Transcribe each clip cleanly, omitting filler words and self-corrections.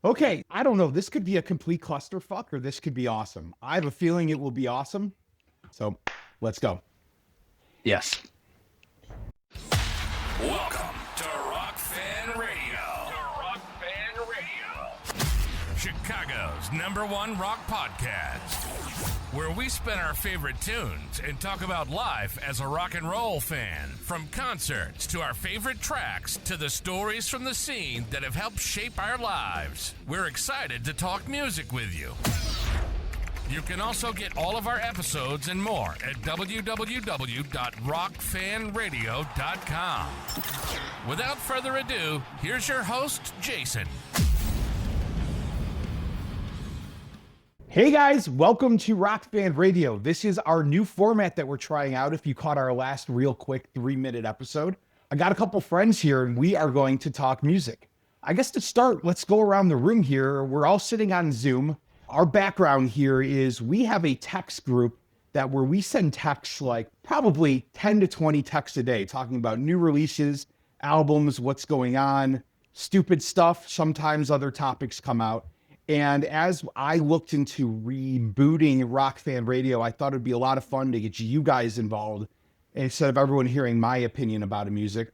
Okay, I don't know. This could be a complete clusterfuck or this could be awesome. I have a feeling it will be awesome. So let's go. Yes. Welcome to Rock Fan Radio. Chicago's #1 rock podcast, where we spin our favorite tunes and talk about life as a rock and roll fan, from concerts to our favorite tracks to the stories from the scene that have helped shape our lives. We're excited to talk music with you. You can also get all of our episodes and more at www.rockfanradio.com. Without further ado, here's your host, Jason. Hey guys, welcome to Rock Fan Radio. This is our new format that we're trying out. If you caught our last real quick 3-minute episode, I got a couple friends here and we are going to talk music. I guess to start, let's go around the room here. We're all sitting on Zoom. Our background here is we have a text group where we send texts like probably 10 to 20 texts a day, talking about new releases, albums, what's going on, stupid stuff. Sometimes other topics come out. And as I looked into rebooting Rock Fan Radio, I thought it'd be a lot of fun to get you guys involved. Instead of everyone hearing my opinion about music,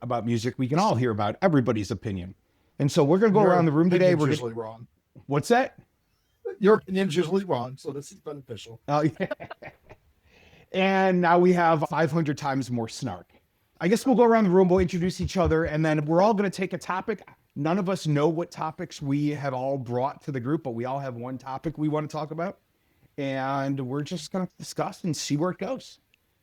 we can all hear about everybody's opinion. And so we're going to go around the room today. We're usually wrong. What's that? Your opinion's usually wrong, so this is beneficial. Oh, yeah. And now we have 500 times more snark. I guess we'll go around the room, we'll introduce each other, and then we're all going to take a topic. None of us know what topics we have all brought to the group, but we all have one topic we want to talk about. And we're just going to discuss and see where it goes.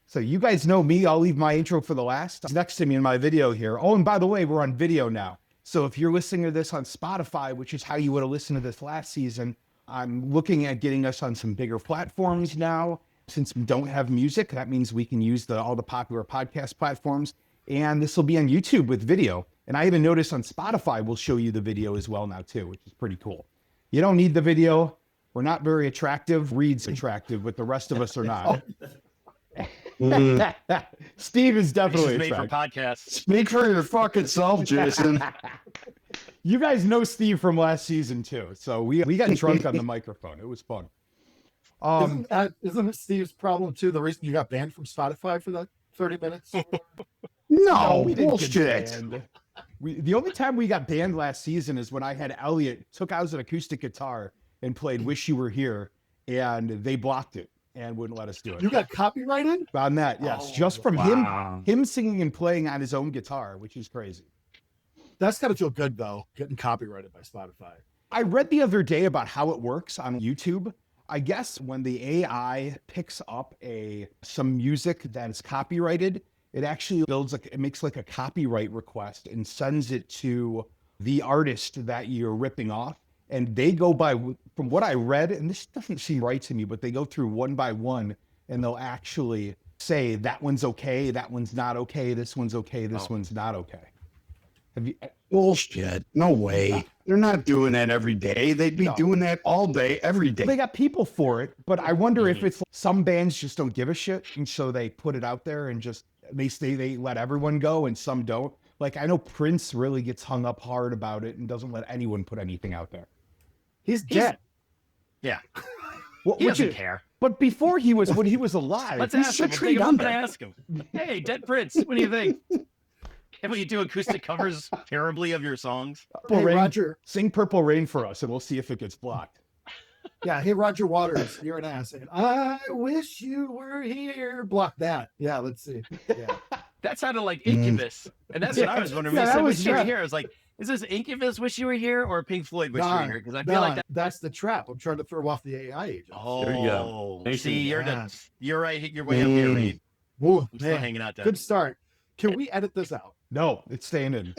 So you guys know me. I'll leave my intro for the last. Next to me in my video here. Oh, and by the way, we're on video now. So if you're listening to this on Spotify, which is how you would have listened to this last season, I'm looking at getting us on some bigger platforms now. Since we don't have music, that means we can use all the popular podcast platforms. And this will be on YouTube with video. And I even noticed on Spotify, we'll show you the video as well now too, which is pretty cool. You don't need the video. We're not very attractive. Reed's attractive, but the rest of us are not. Steve is definitely made for attractive. podcasts. Speak for your fucking self, Jason. You guys know Steve from last season too. So we got drunk on the microphone. It was fun. Isn't it Steve's problem too? The reason you got banned from Spotify for that 30 minutes? No, we didn't get bullshit. banned. The only time we got banned last season is when I had Elliot took out an acoustic guitar and played Wish You Were Here, and they blocked it and wouldn't let us do it. You got copyrighted? On that, yes. Just from him singing and playing on his own guitar, which is crazy. That's got to feel good though, getting copyrighted by Spotify. I read the other day about how it works on YouTube. I guess when the AI picks up some music that is copyrighted, it actually it makes like a copyright request and sends it to the artist that you're ripping off. And they go by, from what I read, and this doesn't seem right to me, but they go through one by one and they'll actually say that one's okay, that one's not okay, this one's okay, this one's not okay. Have you? Bullshit. No way. They're not doing that every day. They'd be doing that all day, every day. They got people for it, but I wonder if it's some bands just don't give a shit, and so they put it out there and just they let everyone go, and some don't. Like I know Prince really gets hung up hard about it and doesn't let anyone put anything out there. He's dead. Yeah. He doesn't care. But before when he was alive, Let's he ask him. should We'll take treat him him up and ask him. Hey, Dead Prince, what do you think? Can we do acoustic covers terribly of your songs? Hey, Roger. Sing Purple Rain for us, and we'll see if it gets blocked. Yeah, hey, Roger Waters, you're an ass. And I wish you were here. Block that. Yeah, let's see. Yeah. That sounded like Incubus. And that's what I was wondering. When you said Wish You Were Here, I was like, is this Incubus Wish You Were Here or Pink Floyd Wish You Were Here? Because I feel like that's the trap. I'm trying to throw off the AI agent. Oh, There you go. See, you're right. You're way up here, Reed. Whoa, I'm still hanging out there. Good start. Can we edit this out? No, it's staying in.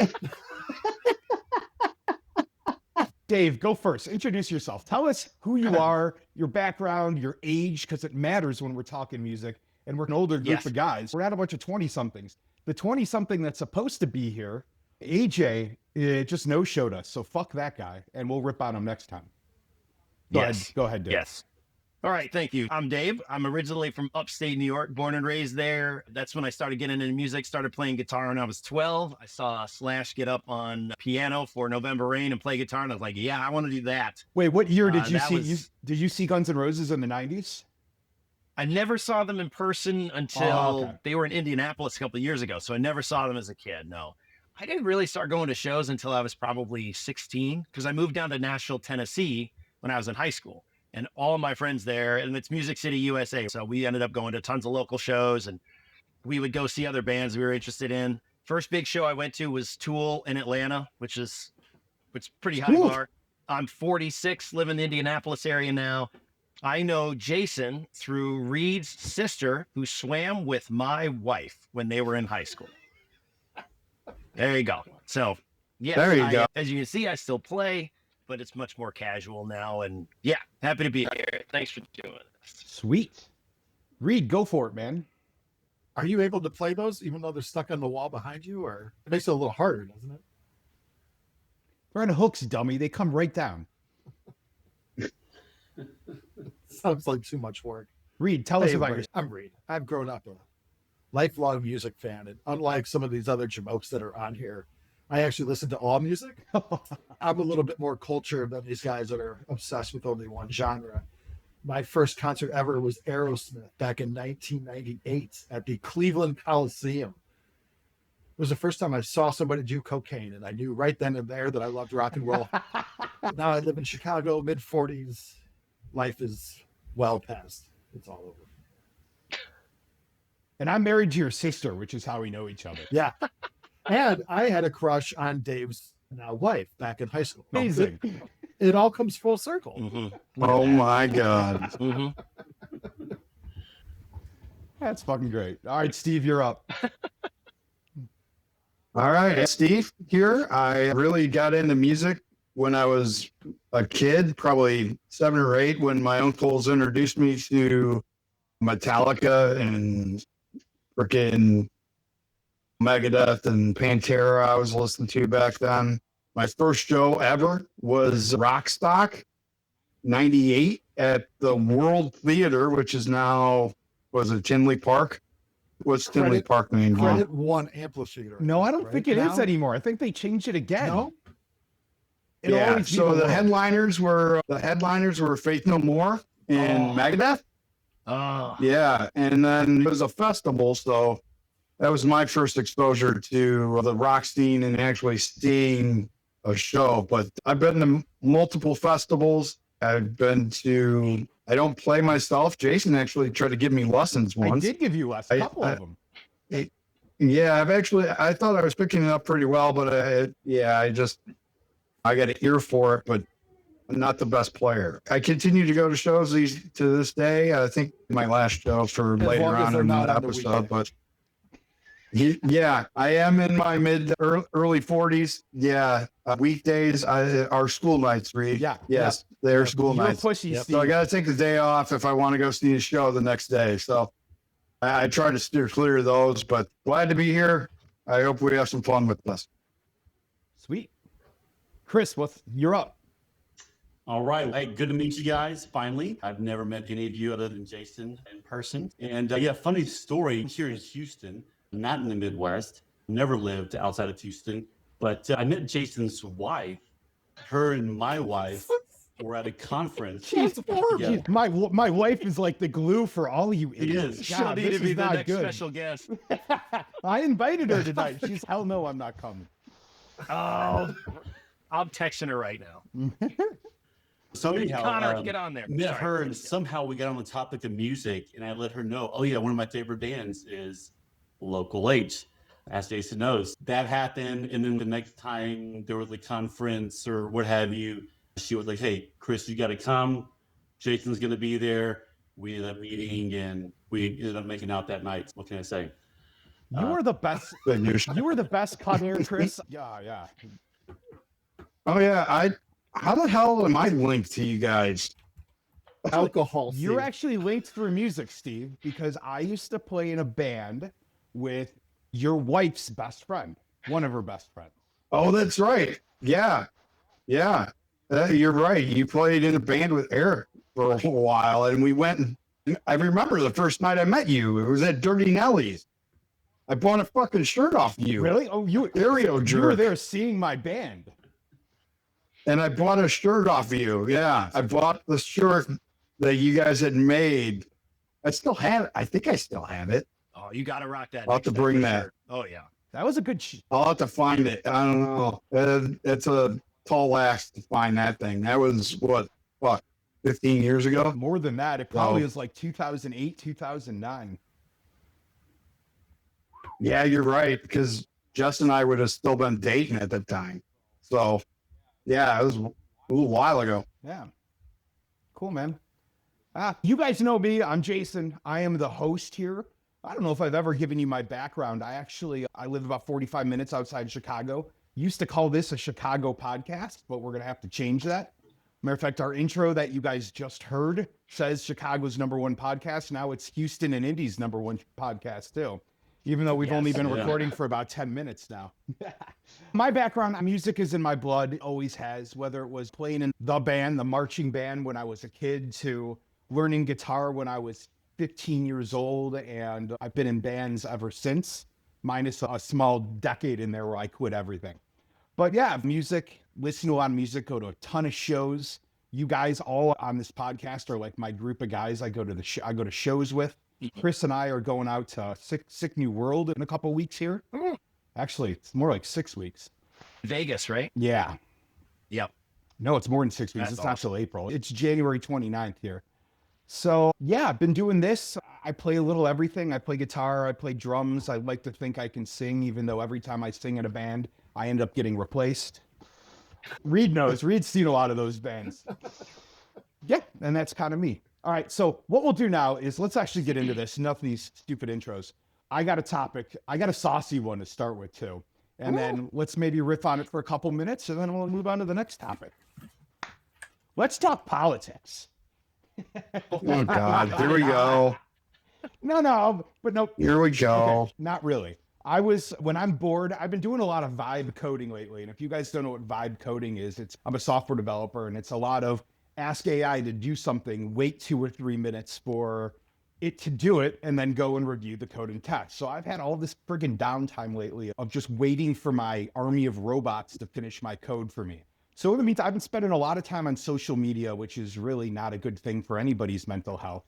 Dave, go first. Introduce yourself. Tell us who you are, your background, your age, because it matters when we're talking music. And we're an older group of guys. We're not a bunch of 20-somethings. The 20-something that's supposed to be here, AJ, just no-showed us. So fuck that guy, and we'll rip on him next time. Go ahead, Dave. Yes. All right, thank you. I'm Dave. I'm originally from upstate New York, born and raised there. That's when I started getting into music, started playing guitar when I was 12. I saw Slash get up on piano for November Rain and play guitar, and I was like, yeah, I want to do that. Wait, what year did you that see? was- Did you see Guns N' Roses in the 90s? I never saw them in person until okay. they were in Indianapolis a couple of years ago. So I never saw them as a kid. No, I didn't really start going to shows until I was probably 16 because I moved down to Nashville, Tennessee when I was in high school. And all of my friends there, and it's Music City, USA. So we ended up going to tons of local shows, and we would go see other bands we were interested in. First big show I went to was Tool in Atlanta, which is pretty high bar. I'm 46, live in the Indianapolis area now. I know Jason through Reed's sister, who swam with my wife when they were in high school. There you go. So, yes, There you go. As you can see, I still play, but it's much more casual now. And yeah, happy to be here. Thanks for doing this. Sweet. Reed, go for it, man. Are you able to play those even though they're stuck on the wall behind you, or it makes it a little harder, doesn't it? They're on hooks, dummy. They come right down. Sounds like too much work. Reed, tell us Hey, about everybody, I'm Reed. I've grown up a lifelong music fan, and unlike some of these other jamokes that are on here, I actually listen to all music. I'm a little bit more cultured than these guys that are obsessed with only one genre. My first concert ever was Aerosmith back in 1998 at the Cleveland Coliseum. It was the first time I saw somebody do cocaine, and I knew right then and there that I loved rock and roll. Now I live in Chicago, mid-40s. Life is well past. It's all over. And I'm married to your sister, which is how we know each other. Yeah. And I had a crush on Dave's now wife back in high school. Amazing. It all comes full circle. Mm-hmm. Oh my God. Mm-hmm. That's fucking great. All right, Steve, you're up. All right, Steve here. I really got into music when I was a kid, probably 7 or 8, when my uncles introduced me to Metallica and freaking Megadeth and Pantera I was listening to back then. My first show ever was Rockstock, 98 at the World Theater, which is now, was it Tinley Park? What's Tinley Park named? Credit One Amphitheater. No, I don't right think it is now? anymore. I think they changed it again. No? It'll Yeah, always be so the World. headliners were Faith No More and Megadeth. Oh, Yeah, and then it was a festival, so that was my first exposure to the rock scene and actually seeing a show. But I've been to multiple festivals. I've been to. I don't play myself. Jason actually tried to give me lessons I once. did give you a couple of them. Yeah, I thought I was picking it up pretty well, but I got an ear for it, but I'm not the best player. I continue to go to shows to this day. I think my last show for As later long as on they're in not the on the episode, weekend. but yeah, I am in my early 40s. Yeah, weekdays are school nights, Reed. Yeah, Yes, they're school You're nights. pushy, Yep. Steve. So I got to take the day off if I want to go see a show the next day. So I try to steer clear of those, but glad to be here. I hope we have some fun with this. Sweet. Chris, you're up. All right. Hey, good to meet you guys. Finally, I've never met any of you other than Jason in person. And yeah, funny story here in Houston, not in the Midwest, never lived outside of Houston, but I met Jason's wife. Her and my wife were at a conference. Jeez, Yeah. my wife is like the glue for all you idiots. she'll God, need this to be is the not next good. special guest. I invited her tonight. She's hell no, I'm not coming. Oh, I'm texting her right now. So anyhow, Connor, get on there. met Sorry. her, and somehow we got on the topic of music, and I let her know, oh yeah, one of my favorite bands is Local H, as Jason knows. That happened, and then the next time there was a conference or what have you, she was like, hey, Chris, you got to come. Jason's going to be there. We ended up meeting, and we ended up making out that night. What can I say? You were the best. Good news. You were the best cut here, Chris. Yeah. Oh yeah, how the hell am I linked to you guys? Alcohol. You're Steve. actually linked through music, Steve, because I used to play in a band with your wife's best friend, one of her best friends. Oh, that's right. Yeah. You're right. You played in a band with Eric for a while, and we went. I remember the first night I met you. It was at Dirty Nelly's. I bought a fucking shirt off you. Really? Oh, you Aereo you were jerk. there seeing my band. And I bought a shirt off you. Yeah, I bought the shirt that you guys had made. I still have it. I think I still have it. Oh, you got to rock that. I'll have next to time bring for that. sure. Oh, yeah. That was a good. I'll have to find it. I don't know. It's a tall ask to find that thing. That was what, 15 years ago? More than that. It probably Oh. was like 2008, 2009. Yeah, you're right. Because Jess and I would have still been dating at the time. So, yeah, it was a little while ago. Yeah. Cool, man. You guys know me. I'm Jason. I am the host here. I don't know if I've ever given you my background. I live about 45 minutes outside of Chicago. Used to call this a Chicago podcast, but we're going to have to change that. Matter of fact, our intro that you guys just heard says Chicago's #1 podcast. Now it's Houston and Indy's #1 podcast too, even though we've only been recording for about 10 minutes now. My background, music is in my blood, always has, whether it was playing in the band, the marching band when I was a kid, to learning guitar when I was 15 years old, and I've been in bands ever since, minus a small decade in there where I quit everything. But yeah, music, listen to a lot of music, go to a ton of shows. You guys all on this podcast are like my group of guys I go to shows with. Chris and I are going out to Sick New World in a couple weeks here. Actually, it's more like 6 weeks. Vegas, right? Yeah. Yep. No, it's more than 6 weeks. That's It's not till April. It's January 29th here. So yeah, I've been doing this. I play a little everything. I play guitar, I play drums. I like to think I can sing, even though every time I sing in a band, I end up getting replaced. Reed knows. Reed's seen a lot of those bands. Yeah, and that's kind of me. All right, so what we'll do now is let's actually get into this. Enough of these stupid intros. I got a topic. I got a saucy one to start with too. And then let's maybe riff on it for a couple minutes, and then we'll move on to the next topic. Let's talk politics. Oh, God. Here we go. No, but no. Here we go. Okay, not really. When I'm bored, I've been doing a lot of vibe coding lately. And if you guys don't know what vibe coding is, I'm a software developer, and it's a lot of ask AI to do something, wait 2 or 3 minutes for it to do it, and then go and review the code and test. So I've had all this friggin' downtime lately of just waiting for my army of robots to finish my code for me. So in the meantime, I've been spending a lot of time on social media, which is really not a good thing for anybody's mental health.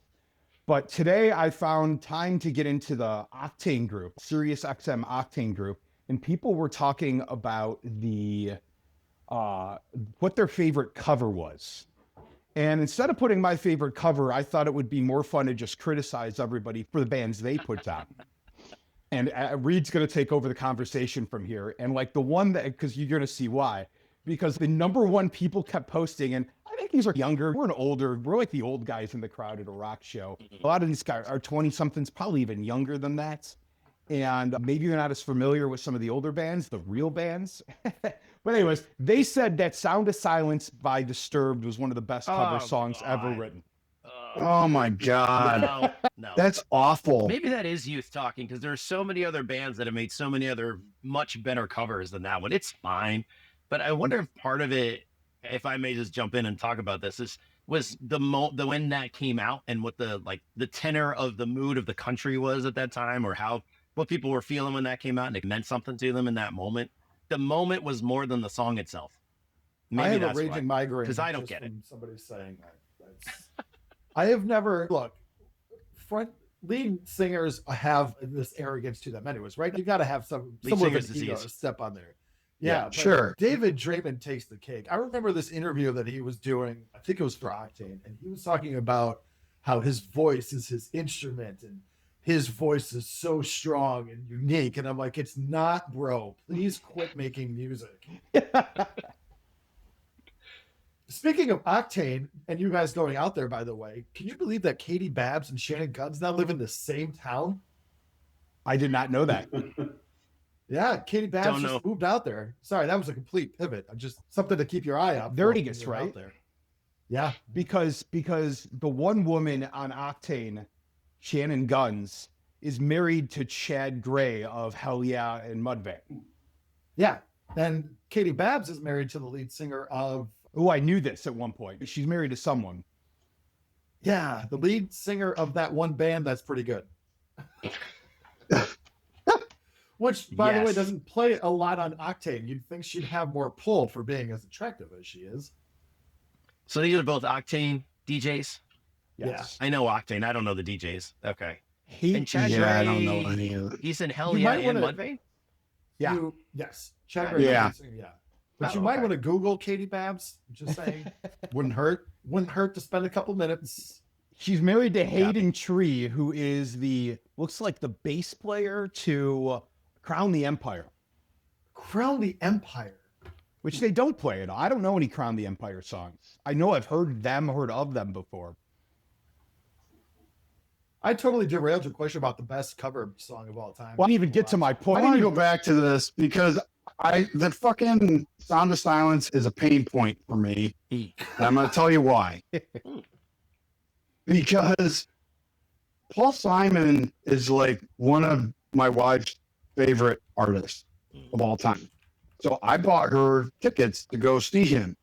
But today I found time to get into the Octane group, SiriusXM Octane group, and people were talking about what their favorite cover was. And instead of putting my favorite cover, I thought it would be more fun to just criticize everybody for the bands they put down. And Reed's going to take over the conversation from here. And like the one that, because you're going to see why, because the #1 people kept posting, and I think these are younger, we're like the old guys in the crowd at a rock show. A lot of these guys are 20-somethings, probably even younger than that. And maybe you're not as familiar with some of the older bands, the real bands. But anyways, they said that Sound of Silence by Disturbed was one of the best cover songs ever written. Oh, my God. No. That's awful. Maybe that is youth talking, because there are so many other bands that have made so many other much better covers than that one. It's fine. But I wonder if part of it, if I may just jump in and talk about this, was the when that came out and what the tenor of the mood of the country was at that time, or what people were feeling when that came out, and it meant something to them in that moment. The moment was more than the song itself. Maybe I have that's a raging migraine because I don't just get it. from somebody saying that. I have never lead singers have this arrogance to them, anyways, right? You got to have some with singer's an ego disease. to step on there. Yeah, but sure. David Draiman takes the cake. I remember this interview that he was doing. I think it was for Octane, and he was talking about how his voice is his instrument, and his voice is so strong and unique. And I'm like, it's not, bro. Please quit making music. Speaking of Octane, and you guys going out there, by the way, can you believe that Katie Babbs and Shannon Guns now live in the same town? I did not know that. Yeah, Katie Babbs just moved out there. Sorry, that was a complete pivot. Just something to keep your eye out. There it is, right? Out there. Yeah, because the one woman on Octane, Shannon Guns, is married to Chad Gray of Hell Yeah and Mudvayne. Yeah, and Katie Babbs is married to the lead singer of. Oh, I knew this at one point. She's married to someone. Yeah, the lead singer of that one band that's pretty good. Which, by the way, Yes. doesn't play a lot on Octane. You'd think she'd have more pull for being as attractive as she is. So these are both Octane DJs. Yes. I know Octane. I don't know the DJs. Okay. He, And Chad Yeah, I Gray, don't know any of it. he's in Hell You Yeah might and wanna- Mudvayne. Yeah. Yes. Chad Gray, Yeah. yeah. But Oh, you might okay. want to Google Katie Babs. Just saying. Wouldn't hurt. Wouldn't hurt to spend a couple minutes. she's married to Hayden Tree, who is looks like the bass player to Crown the Empire, Crown the Empire. which they don't play at all. I don't know any Crown the Empire songs. I know I've heard of them before. I totally derailed your question about the best cover song of all time. Well, I didn't even get to my I point. want to go back to this because the fucking Sound of Silence is a pain point for me. And I'm going to tell you why. Because Paul Simon is like one of my wife's favorite artists of all time. So I bought her tickets to go see him.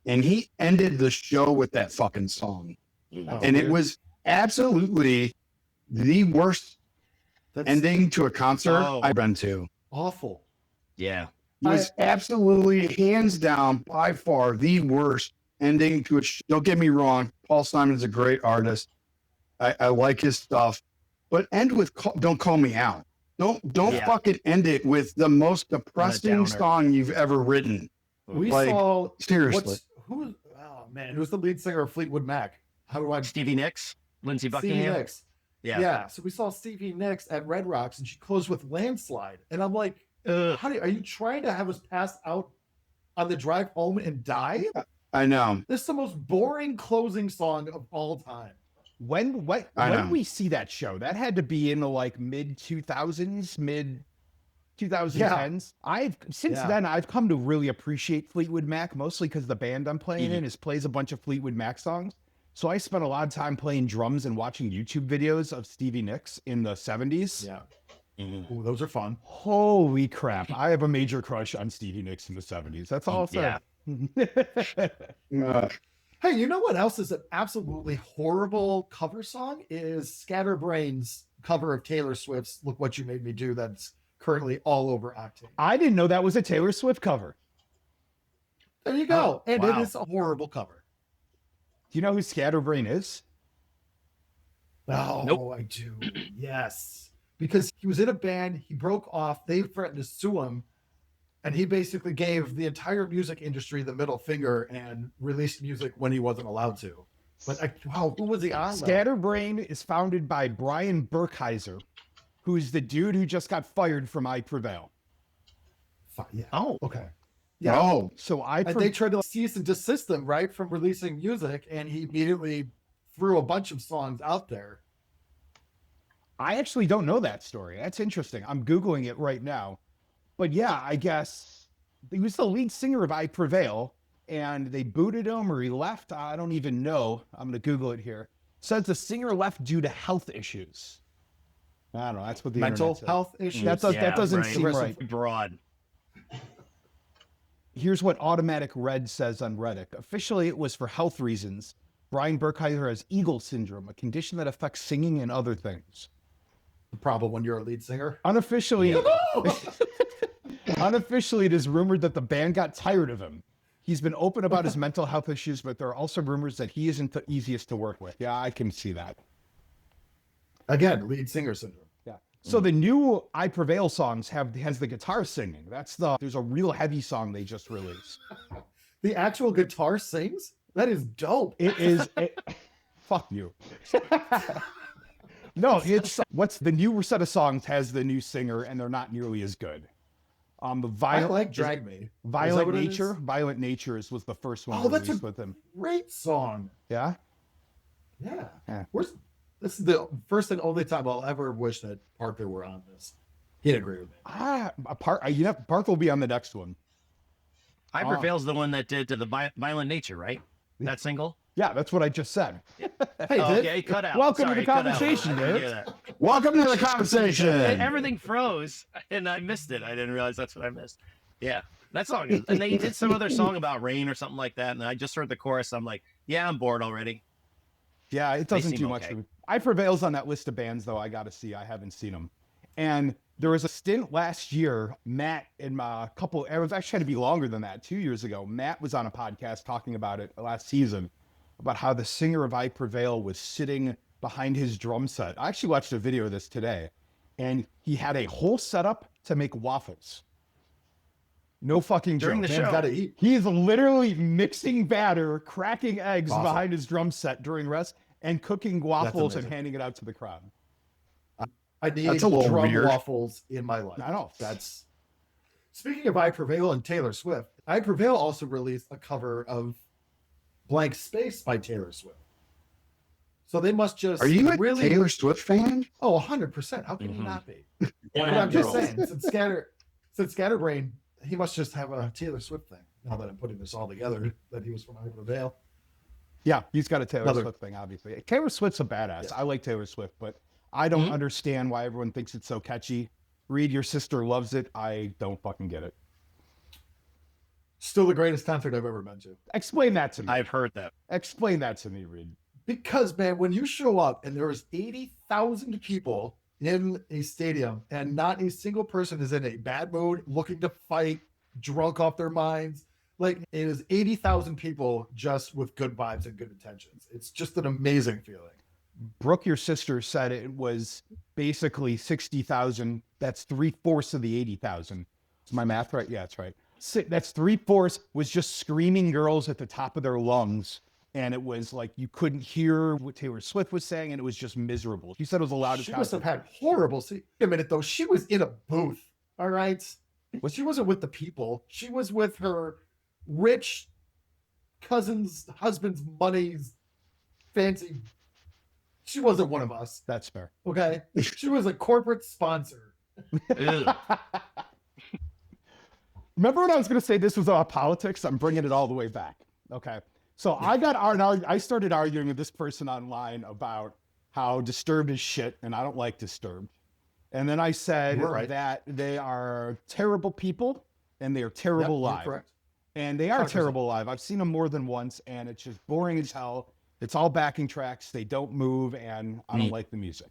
And he ended the show with that fucking song. And it was absolutely the worst That's ending to a concert Oh. I've been to. awful. Yeah. It was absolutely, hands down, by far the worst ending to a show. Don't get me wrong, Paul Simon's a great artist. I like his stuff, but end with "Don't Call Me Out." Don't Yeah. fucking end it with the most depressing downer. song you've ever written. We Like, saw seriously. who's oh man, who's the lead singer of Fleetwood Mac? How do I Stevie Nicks, Lindsey Stevie Buckingham. Nicks. Yeah. Yeah. So we saw Stevie Nicks at Red Rocks and she closed with Landslide. And I'm like, Ugh. are you trying to have us pass out on the drive home and die? I know. This is the most boring closing song of all time. When I know. did we see that show? That had to be in the like mid 2000s, mid 2010s. Since Yeah. then I've come to really appreciate Fleetwood Mac, mostly because the band I'm playing in plays a bunch of Fleetwood Mac songs. So I spent a lot of time playing drums and watching YouTube videos of Stevie Nicks in the 70s. Yeah. Mhm. Ooh, those are fun. Holy crap. I have a major crush on Stevie Nicks in the 70s. That's all I'll say. Uh, Hey, you know what else is an absolutely horrible cover song? Is Scatterbrain's cover of Taylor Swift's Look What You Made Me Do that's currently all over Octane. I didn't know that was a Taylor Swift cover. There you go. And wow. it is a horrible cover. Do you know who Scatterbrain is? Oh, Nope. I do. Yes. Because he was in a band, he broke off, they threatened to sue him, and he basically gave the entire music industry the middle finger and released music when he wasn't allowed to. But wow, who was he on? though? Scatterbrain is founded by Brian Burkheiser, who's the dude who just got fired from I Prevail. Yeah. Oh. Okay. Yeah. Oh, So And they tried to cease and desist him, right, from releasing music, and he immediately threw a bunch of songs out there. I actually don't know that story. That's interesting. I'm Googling it right now. But yeah, I guess he was the lead singer of I Prevail, and they booted him or he left. I don't even know. I'm going to Google it here. Says the singer left due to health issues. I don't know. That's what the Mental internet says. health issues. That doesn't seem right. Broad. Here's what Automatic Red says on Reddit. Officially, it was for health reasons. Brian Burkheiser has Eagle syndrome, a condition that affects singing and other things. The problem when you're a lead singer. Unofficially, unofficially, it is rumored that the band got tired of him. He's been open about his mental health issues, but there are also rumors that he isn't the easiest to work with. Yeah, I can see that. Again, lead singer syndrome. Yeah. So the new I Prevail songs has the guitar singing. There's a real heavy song they just released. The actual guitar sings? That is dope. It is. Fuck you. No, what's the new set of songs has the new singer, and they're not nearly as good. The I violent, like Drag Me. Is that Violent what it Nature. is? Violent Natures was the first one Oh, that's released a with him. great song. Yeah. Yeah. Yeah. This is the first and only time I'll ever wish that Parker were on this. He'd agree with me. Park will be on the next one. I Prevail's the one that did to the Violent Nature, right? That single? Yeah, that's what I just said. Hey, Oh, Dick, yeah, he cut out. Welcome to Sorry, the he cut out. conversation, I didn't Dick. hear that. welcome to the conversation. Everything froze, and I missed it. I didn't realize that's what I missed. Yeah, that song is. And they did some other song about rain or something like that, and I just heard the chorus. I'm like, yeah, I'm bored already. Yeah, it They doesn't seem do much okay. for me. I Prevail's on that list of bands, though, I got to see. I haven't seen them. And there was a stint last year, Matt and a couple, it was actually had to be longer than that, 2 years ago. Matt was on a podcast talking about it last season, about how the singer of I Prevail was sitting behind his drum set. I actually watched a video of this today, and he had a whole setup to make waffles. No fucking joke. During the Man's show. got to eat. He is literally mixing batter, cracking eggs Awesome. behind his drum set during rest, and cooking waffles and amazing. handing it out to the crowd. I need That's a little drum weird. waffles in my life. I know. That's speaking of I Prevail and Taylor Swift. I Prevail also released a cover of Blank Space by Taylor Swift. So they must just Are you a really Taylor Swift fan? Oh, 100%. How can you Mhm. not be? Yeah, But I'm just girls. saying, since Scatterbrain, he must just have a Taylor Swift thing. Now that I'm putting this all together, that he was from I Prevail. Yeah, he's got a Taylor Another- Swift thing, obviously. Taylor Swift's a badass. Yeah. I like Taylor Swift, but I don't Mhm. understand why everyone thinks it's so catchy. Reed, your sister loves it. I don't fucking get it. Still the greatest concert I've ever been to. Explain that to me. I've heard that. Explain that to me, Reed. Because, man, when you show up and there's 80,000 people in a stadium and not a single person is in a bad mood, looking to fight, drunk off their minds, like it is 80,000 people just with good vibes and good intentions. It's just an amazing feeling. Brooke, your sister, said it was basically 60,000. That's 3/4 of the 80,000. Is my math right? Yeah, that's right. That's 3/4 was just screaming girls at the top of their lungs. And it was like you couldn't hear what Taylor Swift was saying, and it was just miserable. She said it was the loudest She must have concert. had horrible. See, wait a minute though. She was in a booth. All right. She wasn't with the people. She was with her rich cousin's husband's money's fancy. She wasn't one of us. That's fair. Okay. She was a corporate sponsor. Ugh. Remember when I was going to say this was about politics? I'm bringing it all the way back. Okay. So I started arguing with this person online about how Disturbed is shit, and I don't like Disturbed. And then I said You were right. that they are terrible people and they are terrible Yep, you're live. correct. And they are 100%. terrible live. I've seen them more than once, and it's just boring as hell. It's all backing tracks. They don't move, and I don't like the music.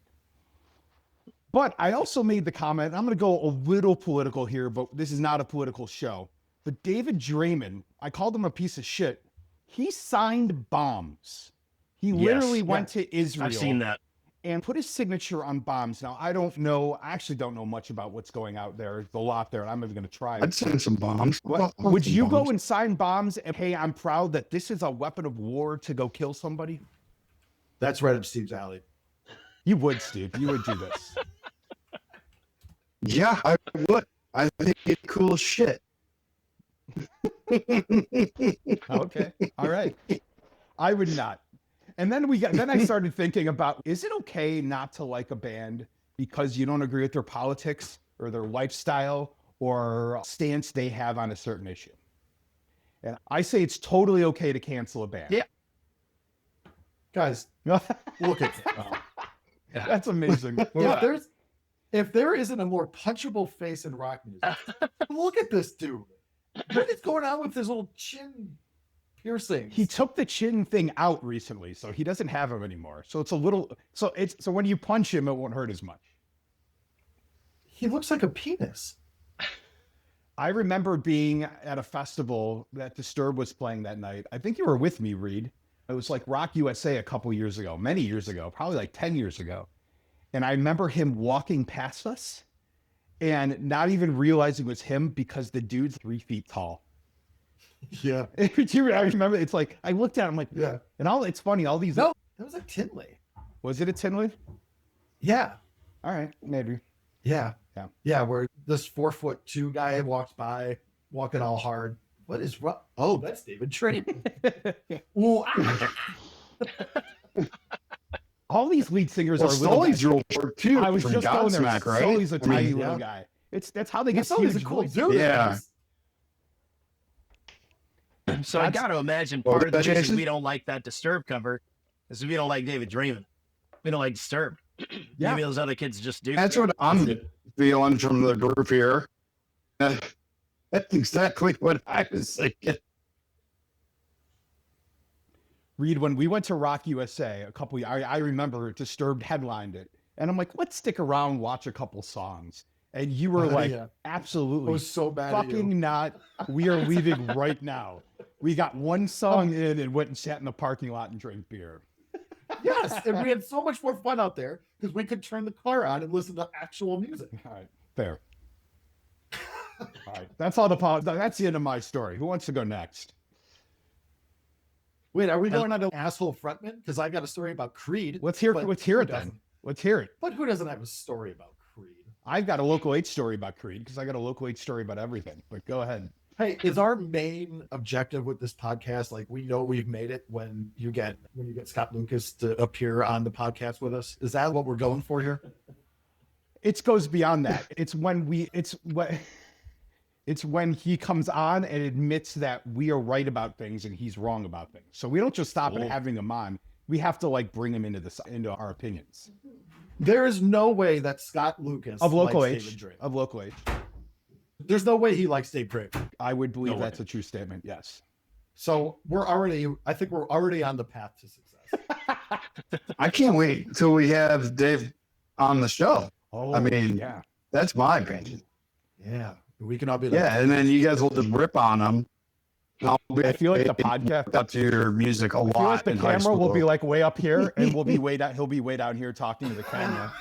But I also made the comment, I'm going to go a little political here, but this is not a political show. But David Draiman, I called him a piece of shit. He signed bombs. He Yes. literally went to Israel I've seen that. and put his signature on bombs. Now, I don't know, I actually don't know much about what's going out there. There's a lot there, and I'm even going to try it. I'd send some bombs. What, I'll would send you go bombs. and sign bombs and, hey, I'm proud that this is a weapon of war to go kill somebody? That's right up Steve's alley. You would, Steve. You would do this. Yeah, I would. I think it's cool as shit. Okay. All right. I would not. And then then I started thinking about, is it okay not to like a band because you don't agree with their politics or their lifestyle or stance they have on a certain issue? And I say it's totally okay to cancel a band. Yeah. Guys, look at that. That's amazing. If there isn't a more punchable face in rock music, look at this dude. What is going on with his little chin piercings? He took the chin thing out recently, so he doesn't have them anymore. So it's a little, so when you punch him, it won't hurt as much. He looks like a penis. I remember being at a festival that Disturbed was playing that night. I think you were with me, Reed. It was like Rock USA a couple years ago, many years ago, probably like 10 years ago. And I remember him walking past us and not even realizing it was him because the dude's 3 feet tall. Yeah. I remember, it's like, I looked at him like, Yeah. and it's funny, all these. No, that was a Tinley. Was it a Tinley? Yeah. All right, maybe. Yeah. Yeah. Yeah, where this 4'2" guy walks by, walking all hard. What is wrong? Oh, that's David Draiman. Ooh, ah. All these lead singers Well, are little Sully's guys. real short too. I was from just going there. Godsmack, right? Sully's a tiny mean, little yeah. guy. That's how they get That's always a huge cool voices. dude. Yeah. So I That's- got to imagine Well, part of the reason Jason? we don't like that Disturbed cover is we don't like David Draiman. We don't like Disturbed. Yeah. Maybe those other kids just do. That's what I'm feeling from the group here. That's exactly what I was thinking. Reed, when we went to Rock USA I remember Disturbed headlined it. And I'm like, let's stick around, watch a couple songs. And you were like, Yeah. absolutely I was so mad at you. fucking not. We are leaving right now. We got one song in and went and sat in the parking lot and drank beer. Yes, and we had so much more fun out there because we could turn the car on and listen to actual music. All right, fair. All right, that's the end of my story. Who wants to go next? Wait, are we going on to asshole frontman? Because I got a story about Creed. Let's hear but it who then. doesn't? Let's hear it. But who doesn't have a story about Creed? I've got a local H story about Creed because I got a local H story about everything. But go ahead. Hey, is our main objective with this podcast, like we know we've made it when you get Scott Lucas to appear on the podcast with us? Is that what we're going for here? It goes beyond that. It's when he comes on and admits that we are right about things and he's wrong about things. So we don't just stop at having him on. We have to like bring him into our opinions. There is no way that Scott Lucas Of local likes H. David Draiman. Of local H. There's no way he likes Dave Draiman. I would believe No that's way. a true statement. Yes. So I think we're already on the path to success. I can't wait until we have Dave on the show. Oh, I mean, yeah. That's my opinion. Yeah, we can all be like, Yeah, and then you guys will just rip on him. I feel like the podcast, up to your music a I lot. feel like the in high camera will school. be like way up here and we'll be way down. He'll be way down here talking to the camera.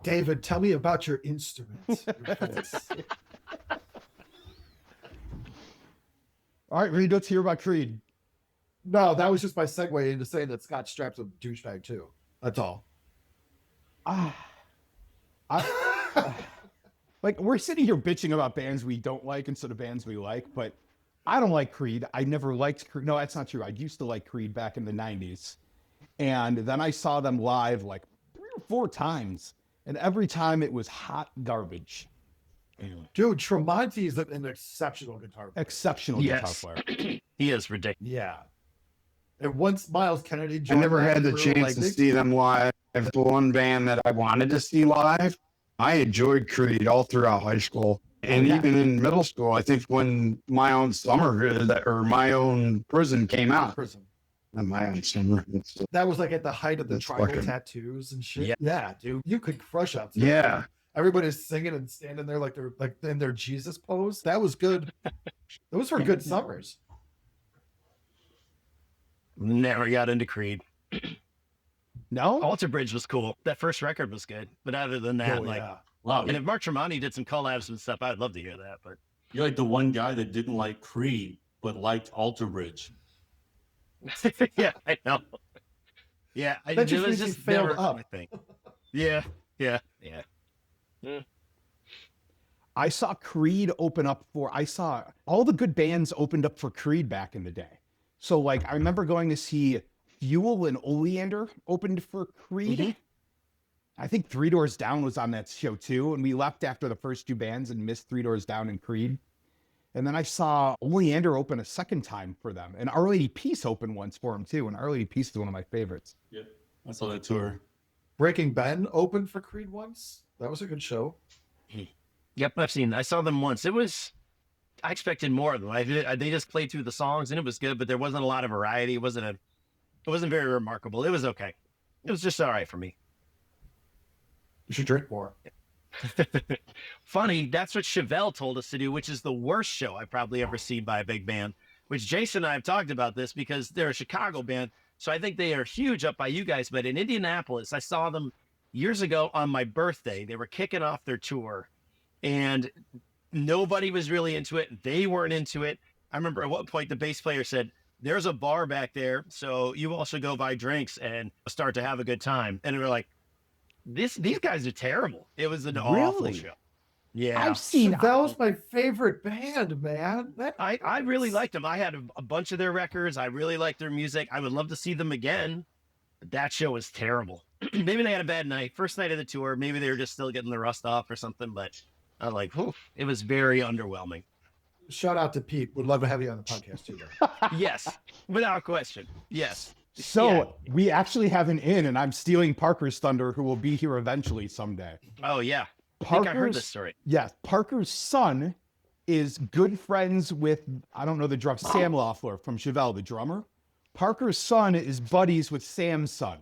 David, tell me about your instruments. Your voice. All right, Reed, let's hear about Creed. No, that was just my segue into saying that Scott Strapp's a douchebag too. That's all. Like we're sitting here bitching about bands we don't like instead of bands we like, but I don't like Creed. I never liked Creed. No, that's not true. I used to like Creed back in the 90s. And then I saw them live like 3 or 4 times. And every time it was hot garbage. Dude, Tremonti is an exceptional guitar player. Exceptional Yes. guitar player. He is ridiculous. Yeah. And once Miles Kennedy I joined never that had the crew, chance like, to they- see them live. The one band that I wanted to see live, I enjoyed Creed all throughout high school. And even in middle school, I think when My Own Summer or My Own Prison came out. Prison. Not My Own Summer. That was like at the height of the That's tribal fucking- tattoos and shit. Yeah. Yeah, dude. You could crush out. Yeah. Everybody's singing and standing there like they're like in their Jesus pose. That was good. Those were good summers. Never got into Creed. No? Alter Bridge was cool. That first record was good. But other than that, Oh, like, yeah. Wow, and if Mark Tremonti did some collabs and stuff, I'd love to hear that. But you're like the one guy that didn't like Creed but liked Alter Bridge. yeah, I know. Yeah, That just it was means you just failed never up. my thing. Yeah. I saw Creed open up I saw all the good bands opened up for Creed back in the day. So like I remember going to see Fuel and Oleander opened for Creed. Mm-hmm. I think Three Doors Down was on that show too. And we left after the first 2 bands and missed Three Doors Down and Creed. And then I saw Oleander open a second time for them. And Our Lady Peace opened once for him too. And Our Lady Peace is one of my favorites. Yep, I saw that tour. Breaking Ben opened for Creed once. That was a good show. Yep, I saw them once. I expected more of them. They just played through the songs and it was good, but there wasn't a lot of variety. It wasn't very remarkable. It was okay. It was just all right for me. You should drink more. Funny, that's what Chevelle told us to do, which is the worst show I've probably ever seen by a big band, which Jason and I have talked about this because they're a Chicago band. So I think they are huge up by you guys. But in Indianapolis, I saw them years ago on my birthday. They were kicking off their tour and nobody was really into it. They weren't into it. I remember at one point the bass player said, "There's a bar back there, so you all should go buy drinks and start to have a good time." And we were like, these guys are terrible. It was an awful Really? show. Yeah. I've seen That was my favorite band, man. I really liked them. I had a bunch of their records. I really liked their music. I would love to see them again. But that show was terrible. Maybe they had a bad night. First night of the tour. Maybe they were just still getting the rust off or something. But I was like, whew, it was very underwhelming. Shout out to Pete. Would love to have you on the podcast too. Though. Yes, without question. Yes. So Yeah. we actually have an in, and I'm stealing Parker's thunder, who will be here eventually someday. Oh, yeah. I think I heard Parker's- this story. Yes, Parker's son is good friends with, I don't know the drummer, Sam Loeffler from Chevelle, the drummer. Parker's son is buddies with Sam's son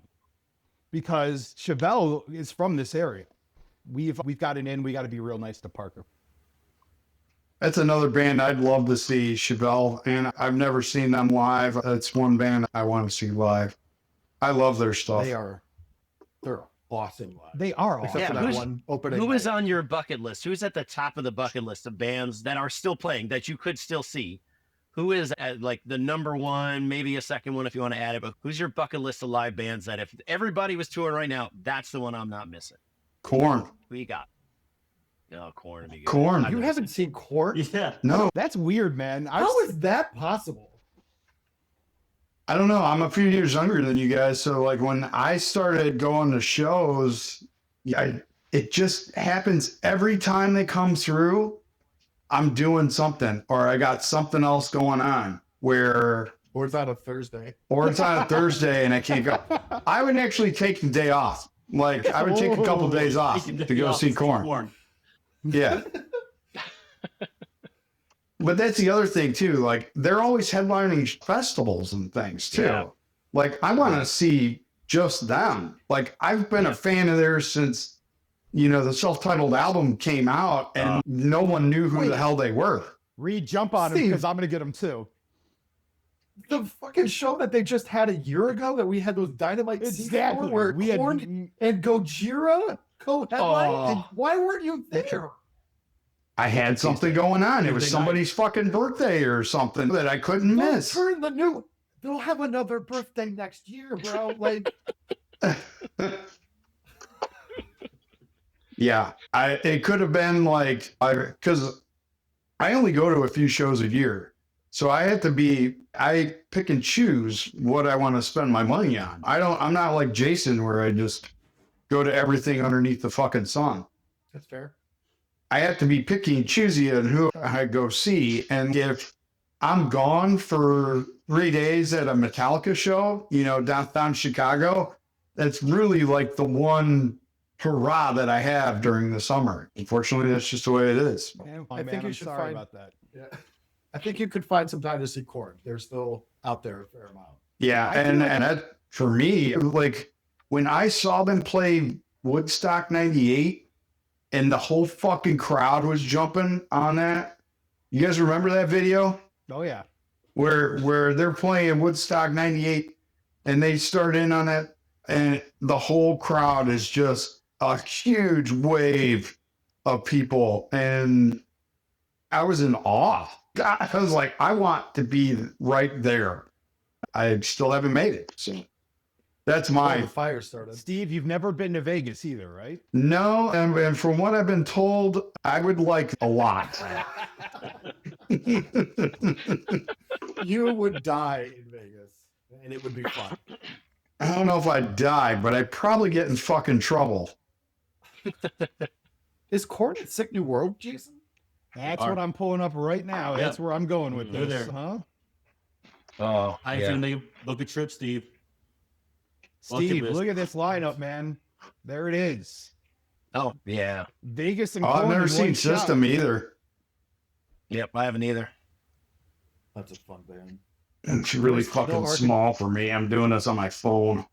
because Chevelle is from this area. We've got it in. We got to be real nice to Parker. That's another band I'd love to see, Chevelle, and I've never seen them live. That's one band I want to see live. I love their stuff. They're awesome live. They are Except awesome. for that one opening. Who is night. on your bucket list? Who's at the top of the bucket list of bands that are still playing that you could still see? Who is at like the number one, maybe a second one if you want to add it, but who's your bucket list of live bands that if everybody was touring right now, that's the one I'm not missing? Korn. Who you got? Oh, Korn would be good. Korn. I've You never haven't seen Korn? Yeah. No, That's weird, man. How is that possible? I don't know. I'm a few years younger than you guys. So like when I started going to shows, it just happens every time they come through. I'm doing something or I got something else going on Or it's on a Thursday. or it's on a Thursday and I can't go. I would actually take the day off. Like I would take a couple days off to go see Korn. Yeah. But that's the other thing too. Like they're always headlining festivals and things too. Yeah. Like I want to see just them. Like I've been a fan of theirs since, the self-titled album came out and no one knew who the hell they were. Reed, jump on him Steve. because I'm going to get him too. The fucking show that they just had a year ago that we had those Dynamite Exactly. where We had- Korn and Gojira co-headline. And why weren't you there? I had something going on. It was Tuesday somebody's fucking birthday or something that I couldn't Don't miss. turn the new. They'll have another birthday next year, bro. Like, Yeah, it could have been like because I only go to a few shows a year, so I pick and choose what I want to spend my money on. I'm not like Jason where I just go to everything underneath the fucking sun. that's fair. I have to be picky and choosy on who I go see, and if I'm gone for 3 days at a Metallica show, downtown Chicago, that's really like the one hurrah that I have during the summer. Unfortunately, that's just the way it is. I think you I'm should sorry find- about that. Yeah. I think you could find some time to see Korn. They're still out there a fair amount. Yeah, and that for me, like when I saw them play Woodstock '98, and the whole fucking crowd was jumping on that. You guys remember that video Oh, yeah. where they're playing Woodstock '98, and they start in on that, and the whole crowd is just a huge wave of people, and I was in awe. I was like, I want to be right there. I still haven't made it. So that's Oh, my the fire started. Steve, you've never been to Vegas either, right? no. And from what I've been told, I would like a lot. You would die in Vegas, and it would be fun. I don't know if I'd die, but I'd probably get in fucking trouble. Is Korn at Sick New World, Jason? That's what I'm pulling up right now. Yeah. That's where I'm going with They're this. there. Huh? Oh, I assume they book a trip, Steve. Steve, Bucket look at this lineup, man. There it is. Oh, yeah. Vegas and Oh, I've Korn never in seen one shot. System either. Yep, I haven't either. That's a fun band. It's really fucking Architects. small for me. I'm doing this on my phone.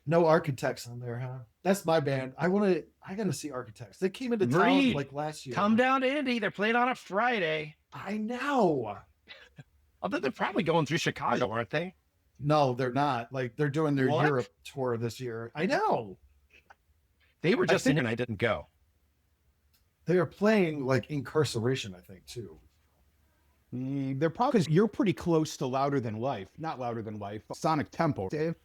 No Architects on there, huh? That's my band. I gotta see Architects. They came into town Reed, like last year. Come down to Indy. They're playing on a Friday. I know. Although they're probably going through Chicago, aren't they? No, they're not. Like they're doing their What? Europe tour this year. I know. They were I just think- in and I didn't go. They are playing like Incarceration, I think, too. They're probably because you're pretty close to Louder Than Life. Not Louder Than Life. Sonic Tempo. Dave?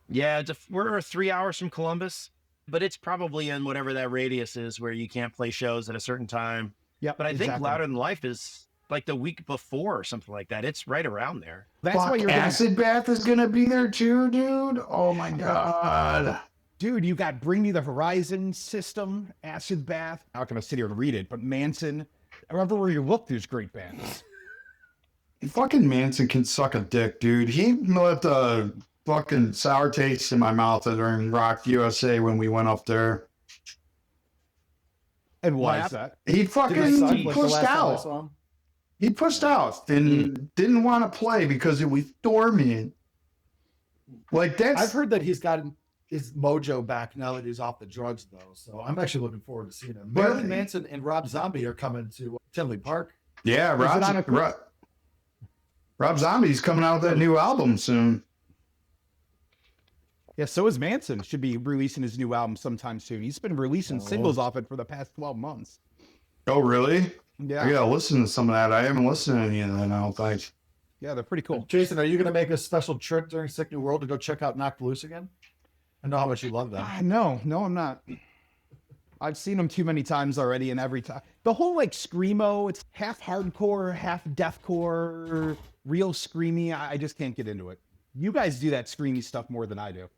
Yeah, we're 3 hours from Columbus, but it's probably in whatever that radius is where you can't play shows at a certain time. Yeah, But I think Louder Than Life is like the week before or something like that. It's right around there. That's why Fuck, you're gonna, Acid Bath is gonna be there too, dude. Oh my god. dude. You got Bring Me the Horizon, System, Acid Bath. I'm not gonna sit here and read it, but Manson. Everywhere you look, there's great bands. Fucking Manson can suck a dick, dude. He left a fucking sour taste in my mouth during Rock USA when we went up there. And why What is that? He Did fucking it suck, like the pushed last time I out. saw him? He pushed out and didn't want to play because it was storming. Like that's I've heard that he's gotten his mojo back now that he's off the drugs, though. So I'm actually looking forward to seeing him. But- Marilyn Manson and Rob Zombie are coming to Tinley Park. yeah, it on a- Rob Zombie's coming out with that new album soon. Yeah, so is Manson. Should be releasing his new album sometime soon. He's been releasing singles off it for the past 12 months. Oh, really? Yeah. I gotta listen to some of that. I haven't listened to any of that, I don't think. Yeah, they're pretty cool. Jason, are you going to make a special trip during Sick New World to go check out Knocked Loose again? I know how much you love them. No, I'm not. I've seen them too many times already, and every time the whole like screamo, it's half hardcore, half deathcore, real screamy. I just can't get into it. You guys do that screamy stuff more than I do.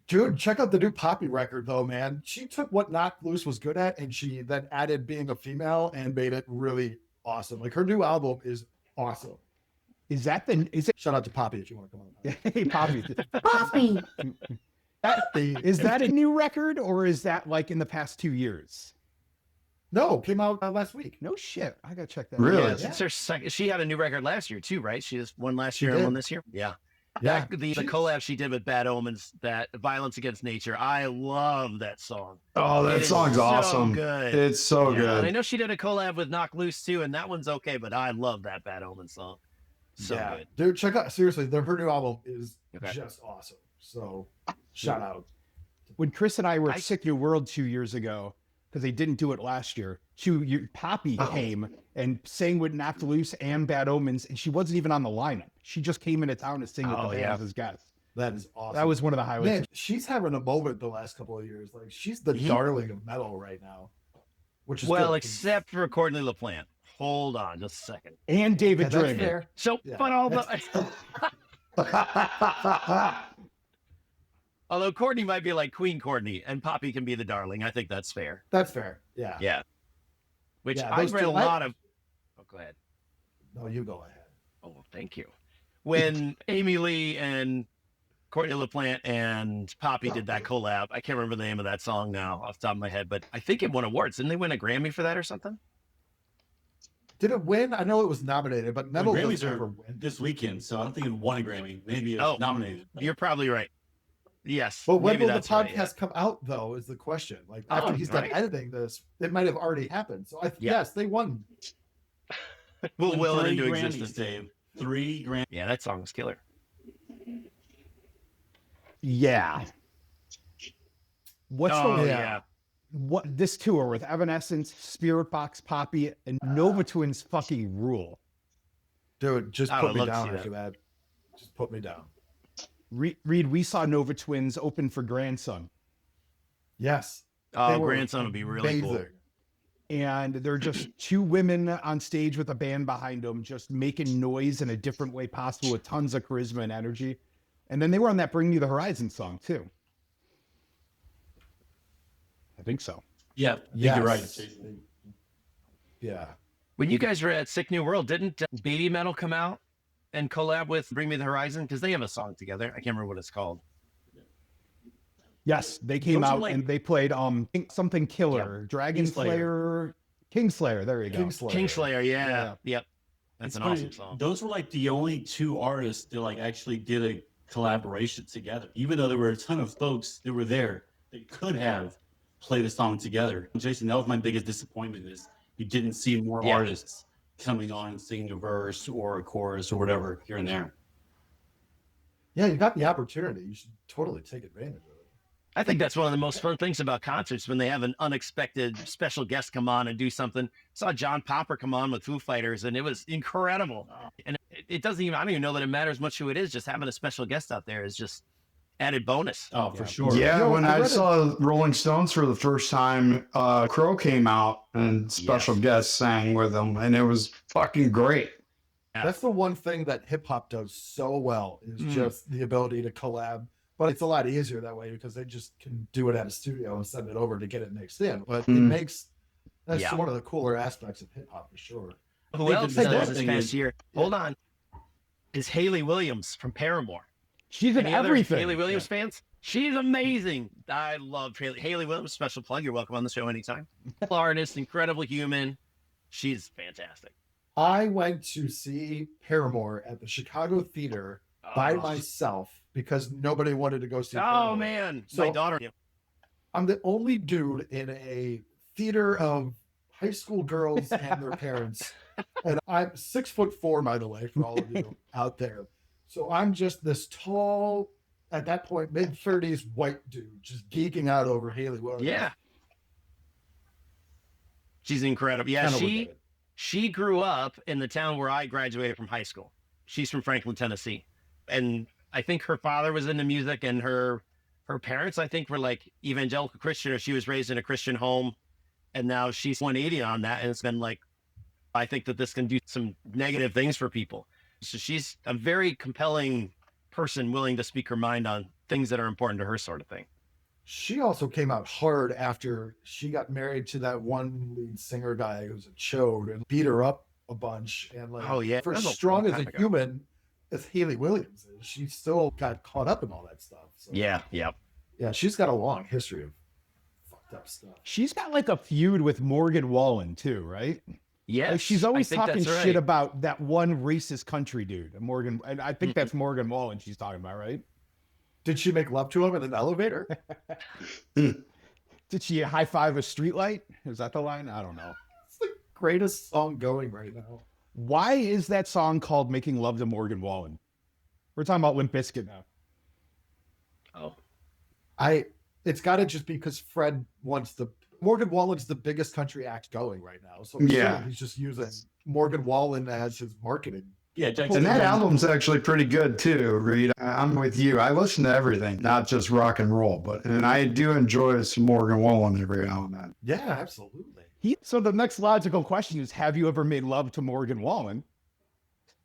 Dude, check out the new Poppy record, though, man. She took what Knocked Loose was good at, and she then added being a female and made it really awesome. Like, her new album is awesome. Is it? Shout out to Poppy if you want to come on. Hey, Poppy. Poppy. Is that a new record, or is that like in the past 2 years? No, came out last week. No shit. I gotta check that. Really? out. Yeah, it's her second. She had a new record last year too, right? She just won last year and did. one this year. Yeah. Yeah. The collab she did with Bad Omens, that Violence Against Nature. I love that song. Oh, It that is song's so awesome. good. It's so Yeah, and I good. know she did a collab with Knock Loose too, and that one's okay, but I love that Bad Omens song. So good. Dude, check out, seriously, her new album is Okay. just awesome. So, shout out. When Chris and I were at I- Sick New World 2 years ago, because they didn't do it last year, Poppy came and sang with Knocked Loose and Bad Omens, and she wasn't even on the lineup. She just came into town to sing with Oh, the band yeah. as his guest. That is awesome. That was one of the highlights. Man, she's having a moment the last couple of years. Like, she's the darling of metal right now, which is Well, good. except for Courtney LaPlante. Hold on just a second. And David Yeah, that's Draiman. fair. So, Yeah, but although Courtney might be like Queen Courtney and Poppy can be the darling, I think that's fair. That's fair. Yeah. Yeah. Which Yeah, I've those read a two- lot of. Oh, go ahead. No, you go ahead. Oh, thank you. When Amy Lee and Courtney LaPlante and Poppy did that collab, I can't remember the name of that song now off the top of my head, but I think it won awards. Didn't they win a Grammy for that or something? Did it win? I know it was nominated, but The metal Grammys doesn't are ever win. this weekend, so I don't think it won a Grammy. Maybe it's Oh, nominated. You're probably right. Yes. But when maybe will the that's right, podcast come out, though, is the question. Like, after he's done right. editing this, it might have already happened. So, yes, they won. yeah. We'll Won will it 3 into Grammys, existence. Dave. 3 Grammys. Yeah, that song was killer. Yeah. What's Oh, the yeah. what this tour with Evanescence, Spirit Box, Poppy, and Nova Twins fucking rule. Dude, just I put would me love to down see after that. Just put me down. Reed, we saw Nova Twins open for Grandson, Yes. Oh, They were Grandson would be really cool. amazing. and they're just two women on stage with a band behind them, just making noise in a different way possible with tons of charisma and energy. And then they were on that Bring Me the Horizon song too. I think so. Yeah, I think Yes. you're right. Jason. Yeah. When you guys were at Sick New World, didn't Baby Metal come out and collab with Bring Me the Horizon? Because they have a song together. I can't remember what it's called. Yes, they came Those are out like- and they played something killer, Dragon Kingslayer. Slayer, Kingslayer. There you go. Kingslayer. Kingslayer, yeah. Yeah. Yep. That's It's an funny, awesome song. Those were like the only 2 artists that like actually did a collaboration together. Even though there were a ton of folks that were there that could have played a song together. Jason, that was my biggest disappointment is you didn't see more Yeah. artists coming on and singing a verse or a chorus or whatever here and there. Yeah, you got the opportunity. You should totally take advantage of it. I think that's one of the most fun things about concerts when they have an unexpected special guest come on and do something. Saw John Popper come on with Foo Fighters and it was incredible. And it doesn't even, I don't even know that it matters much who it is. Just having a special guest out there is just added bonus. Oh, for sure. Yeah, You know, when I I read saw Rolling Stones for the first time, Crow came out and special Yes. guests sang with them, and it was fucking great. Yeah. That's the one thing that hip hop does so well is Mm. just the ability to collab. But it's a lot easier that way because they just can do it at a studio and send it over to get it mixed in. But it Mm. makes that's Yeah. one of the cooler aspects of hip hop for sure. Who think else the does best this thing past is- year? Hold on. Is Haley Williams from Paramore. She's in Any other everything. Haley Williams fans? She's amazing. I love Haley. Haley Williams, special plug. You're welcome on the show anytime. Artist, incredible human. She's fantastic. I went to see Paramore at the Chicago Theater by myself because nobody wanted to go see Paramore. Oh man, So- my daughter. I'm the only dude in a theater of high school girls and their parents. And I'm 6'4", by the way, for all of you out there. So I'm just this tall, at that point, mid-30s white dude, just geeking out over Haley Williams. Yeah, she's incredible. Yeah, Kinda look at it. she grew up in the town where I graduated from high school. She's from Franklin, Tennessee, and I think her father was into music, and her parents, I think, were like evangelical Christian, or she was raised in a Christian home, and now she's 180 on that, and it's been like, I think that this can do some negative things for people. So she's a very compelling person, willing to speak her mind on things that are important to her, sort of thing. She also came out hard after she got married to that one lead singer guy who's a chode and beat her up a bunch. And like, Oh, yeah. for That was a strong long as a time ago. human as Haley Williams is, she still got caught up in all that stuff. So, Yeah. yeah, she's got a long history of fucked up stuff. She's got like a feud with Morgan Wallen too, right? Yeah. Like she's always I think talking that's shit right. about that one racist country dude, Morgan. And I think that's Morgan Wallen she's talking about, right? Did she make love to him in an elevator? Did she high five a streetlight? Is that the line? I don't know. It's the greatest song going right now. Why is that song called "Making Love to Morgan Wallen"? We're talking about Limp Bizkit now. Oh, It's got to just be because Fred wants Morgan Wallen's the biggest country act going right now. So Yeah. he's just using Morgan Wallen as his marketing. Yeah, Jackson. And that album's actually pretty good too, Reed. I'm with you. I listen to everything, not just rock and roll, and I do enjoy some Morgan Wallen every now and then. Yeah, absolutely. So the next logical question is, have you ever made love to Morgan Wallen?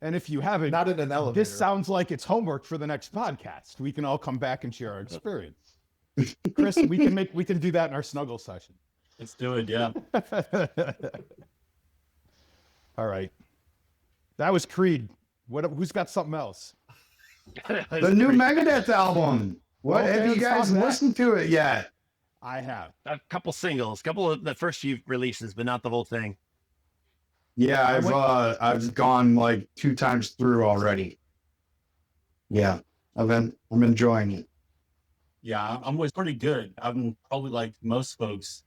And if you haven't, Not in an elevator. this sounds like it's homework for the next podcast. We can all come back and share our experience. Chris, we can do that in our snuggle session. Let's do it. Yeah. All right. That was Creed. Who's got something else? The new Megadeth album. What Okay, have you let's guys talk that. listened to it yet? I have. a couple singles, couple of the first few releases, but not the whole thing. Yeah, I've gone like 2 times through already. Yeah, I'm enjoying it. Yeah, I'm always pretty good. I'm probably like most folks.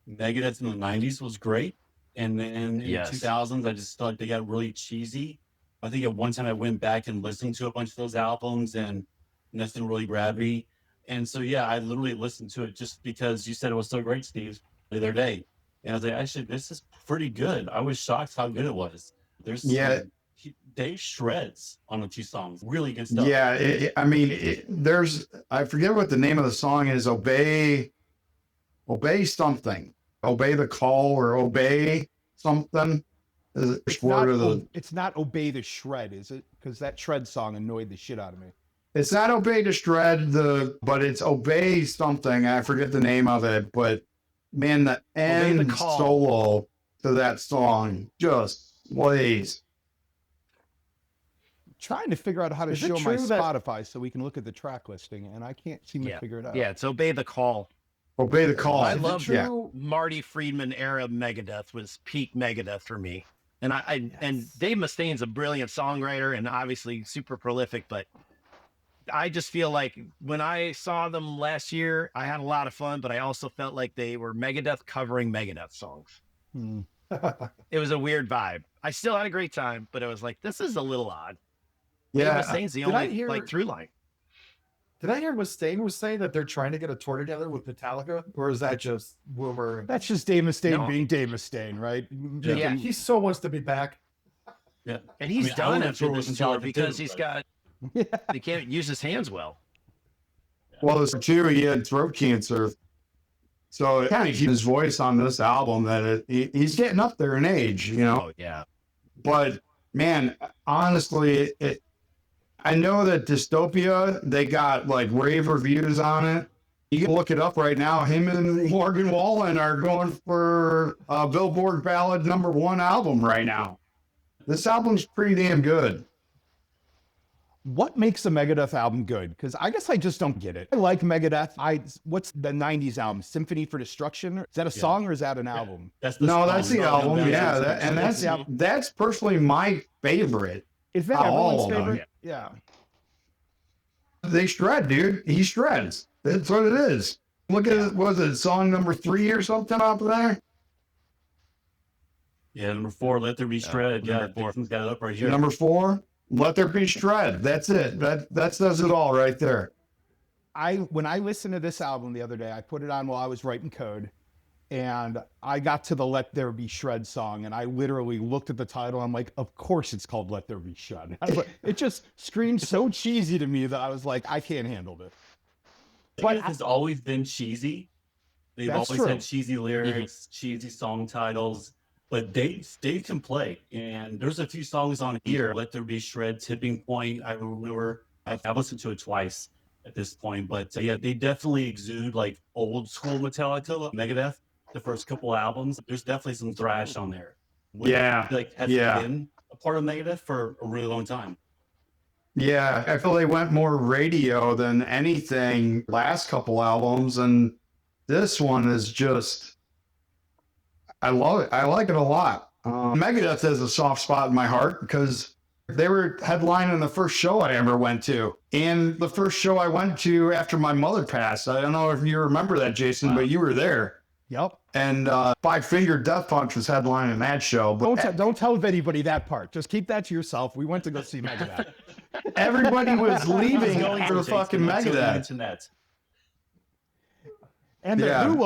Megadeth in the 90s was great. And then in Yes. the 2000s, I just thought they got really cheesy. I think at one time I went back and listened to a bunch of those albums and nothing really grabbed me. And so, yeah, I literally listened to it just because you said it was so great, Steve, the other day. And I was like, actually, this is pretty good. I was shocked how good it was. There's Dave shreds on a few songs. Really good stuff. Yeah, I forget what the name of the song is. Obey something. Obey the call or obey something. Is it It's not Obey the Shred, is it? Because that Shred song annoyed the shit out of me. It's not Obey the Shred, but it's Obey something. I forget the name of it, but man, the Obey the end Call. solo to that song just plays. Trying to figure out how to Is it show my true that- Spotify so we can look at the track listing, and I can't seem to figure it out. Yeah, it's Obey the Call. Obey the call. I Is it love true? Marty Friedman era Megadeth was peak Megadeth for me. And and Dave Mustaine's a brilliant songwriter and obviously super prolific, but I just feel like when I saw them last year, I had a lot of fun, but I also felt like they were Megadeth covering Megadeth songs. Hmm. It was a weird vibe. I still had a great time, but it was like, this is a little odd. Dave Yeah, Mustaine's the Did I only hear- like through line. Did I hear Mustaine was saying that they're trying to get a tour together with Metallica? Or is that just rumor? That's just Dave Mustaine No. being Dave Mustaine, right? Yeah. He so wants to be back. Yeah. And he's I mean, I done wanna after tour this with tour Metallica because too, he's but- got, he can't use his hands well. well, this too, he had throat cancer. So it kind of keeps his voice on this album that he's getting up there in age, you know. Oh, yeah. But man, honestly, I know that Dystopia, they got like rave reviews on it. You can look it up right now. Him and Morgan Wallen are going for a Billboard Ballad #1 album right now. This album's pretty damn good. What makes a Megadeth album good? Because I guess I just don't get it. I like Megadeth. What's the '90s album? Symphony for Destruction? Is that a song or is that an album? That's the No, song. that's the No, album. that's Yeah, the and song. that's personally my favorite. Is that all everyone's of them. favorite? Yeah. They shred, dude. He shreds. That's what it is. Look at it. Was it song number 3 or something up there? Yeah, number 4, Let There Be Shred. Yeah, Jason's got it up right here. Number 4, Let There Be Shred. That's it. That says it all right there. When I listened to this album the other day, I put it on while I was writing code, and I got to the Let There Be Shred song, and I literally looked at the title. I'm like, of course it's called Let There Be Shred. It just screamed so cheesy to me that I was like, I can't handle this. But it has always been cheesy. They've That's always true. had cheesy lyrics, cheesy song titles. But Dave can play. And there's a few songs on here, Let There Be Shred, Tipping Point. I remember I've listened to it twice at this point. But yeah, they definitely exude like old school Metallica, Megadeth, the first couple albums. There's definitely some thrash on there. Yeah, Like has yeah. been a part of Megadeth for a really long time. Yeah, I feel they went more radio than anything last couple albums, and this one is just, I love it. I like it a lot. Megadeth has a soft spot in my heart because they were headlining the first show I ever went to, and the first show I went to after my mother passed. I don't know if you remember that, Jason, but you were there. Yep. And Five Finger Death Punch was headlining that show. But Don't tell anybody that part. Just keep that to yourself. We went to go see Megadeth. everybody was leaving for the fucking Megadeth. Internet. And the Yeah. Who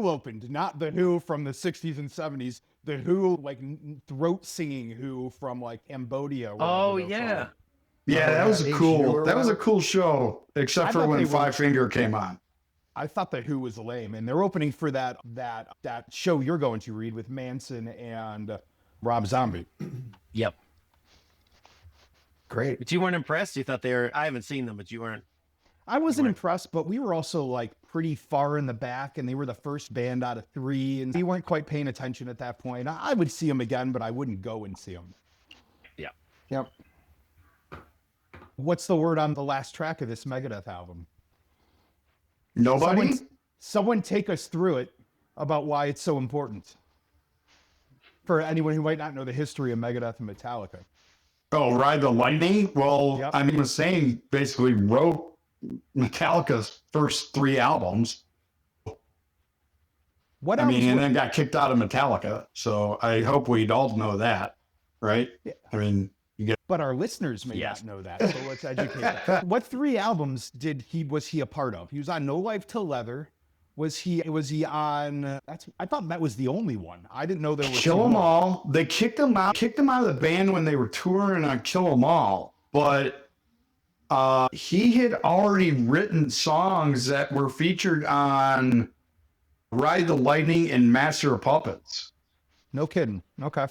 opened, not the Who from the 60s and 70s, the Who, like, throat singing Who from, like, Cambodia. Oh, wherever they're yeah. from. Yeah, that was a HU cool. or That was a whatever. cool show, except I for thought when they were- Five Finger came on. I thought the Who was lame, and they're opening for that show you're going to, Reed, with Manson and Rob Zombie. Yep. Great. But you weren't impressed? You thought they were, I haven't seen them, but you weren't. I wasn't impressed, but we were also, like, pretty far in the back, and they were the first band out of 3, and we weren't quite paying attention at that point. I would see them again, but I wouldn't go and see them. Yeah. Yep. What's the word on the last track of this Megadeth album? Nobody. Someone take us through it about why it's so important for anyone who might not know the history of Megadeth and Metallica. Oh, Ride the Lightning. Well, Yep. I mean, Mustaine basically wrote Metallica's first 3 albums. What I albums mean, and were- then got kicked out of Metallica. So I hope we'd all know that, right? Yeah. I mean, you get. but our listeners may Yes. not know that, so let's educate them. What 3 albums was he a part of? He was on No Life Till Leather. Was he on? I thought that was the only one. I didn't know there was. Kill 'Em All. They kicked him out of the band when they were touring on Kill 'Em All. But he had already written songs that were featured on Ride the Lightning and Master of Puppets. No kidding. Okay.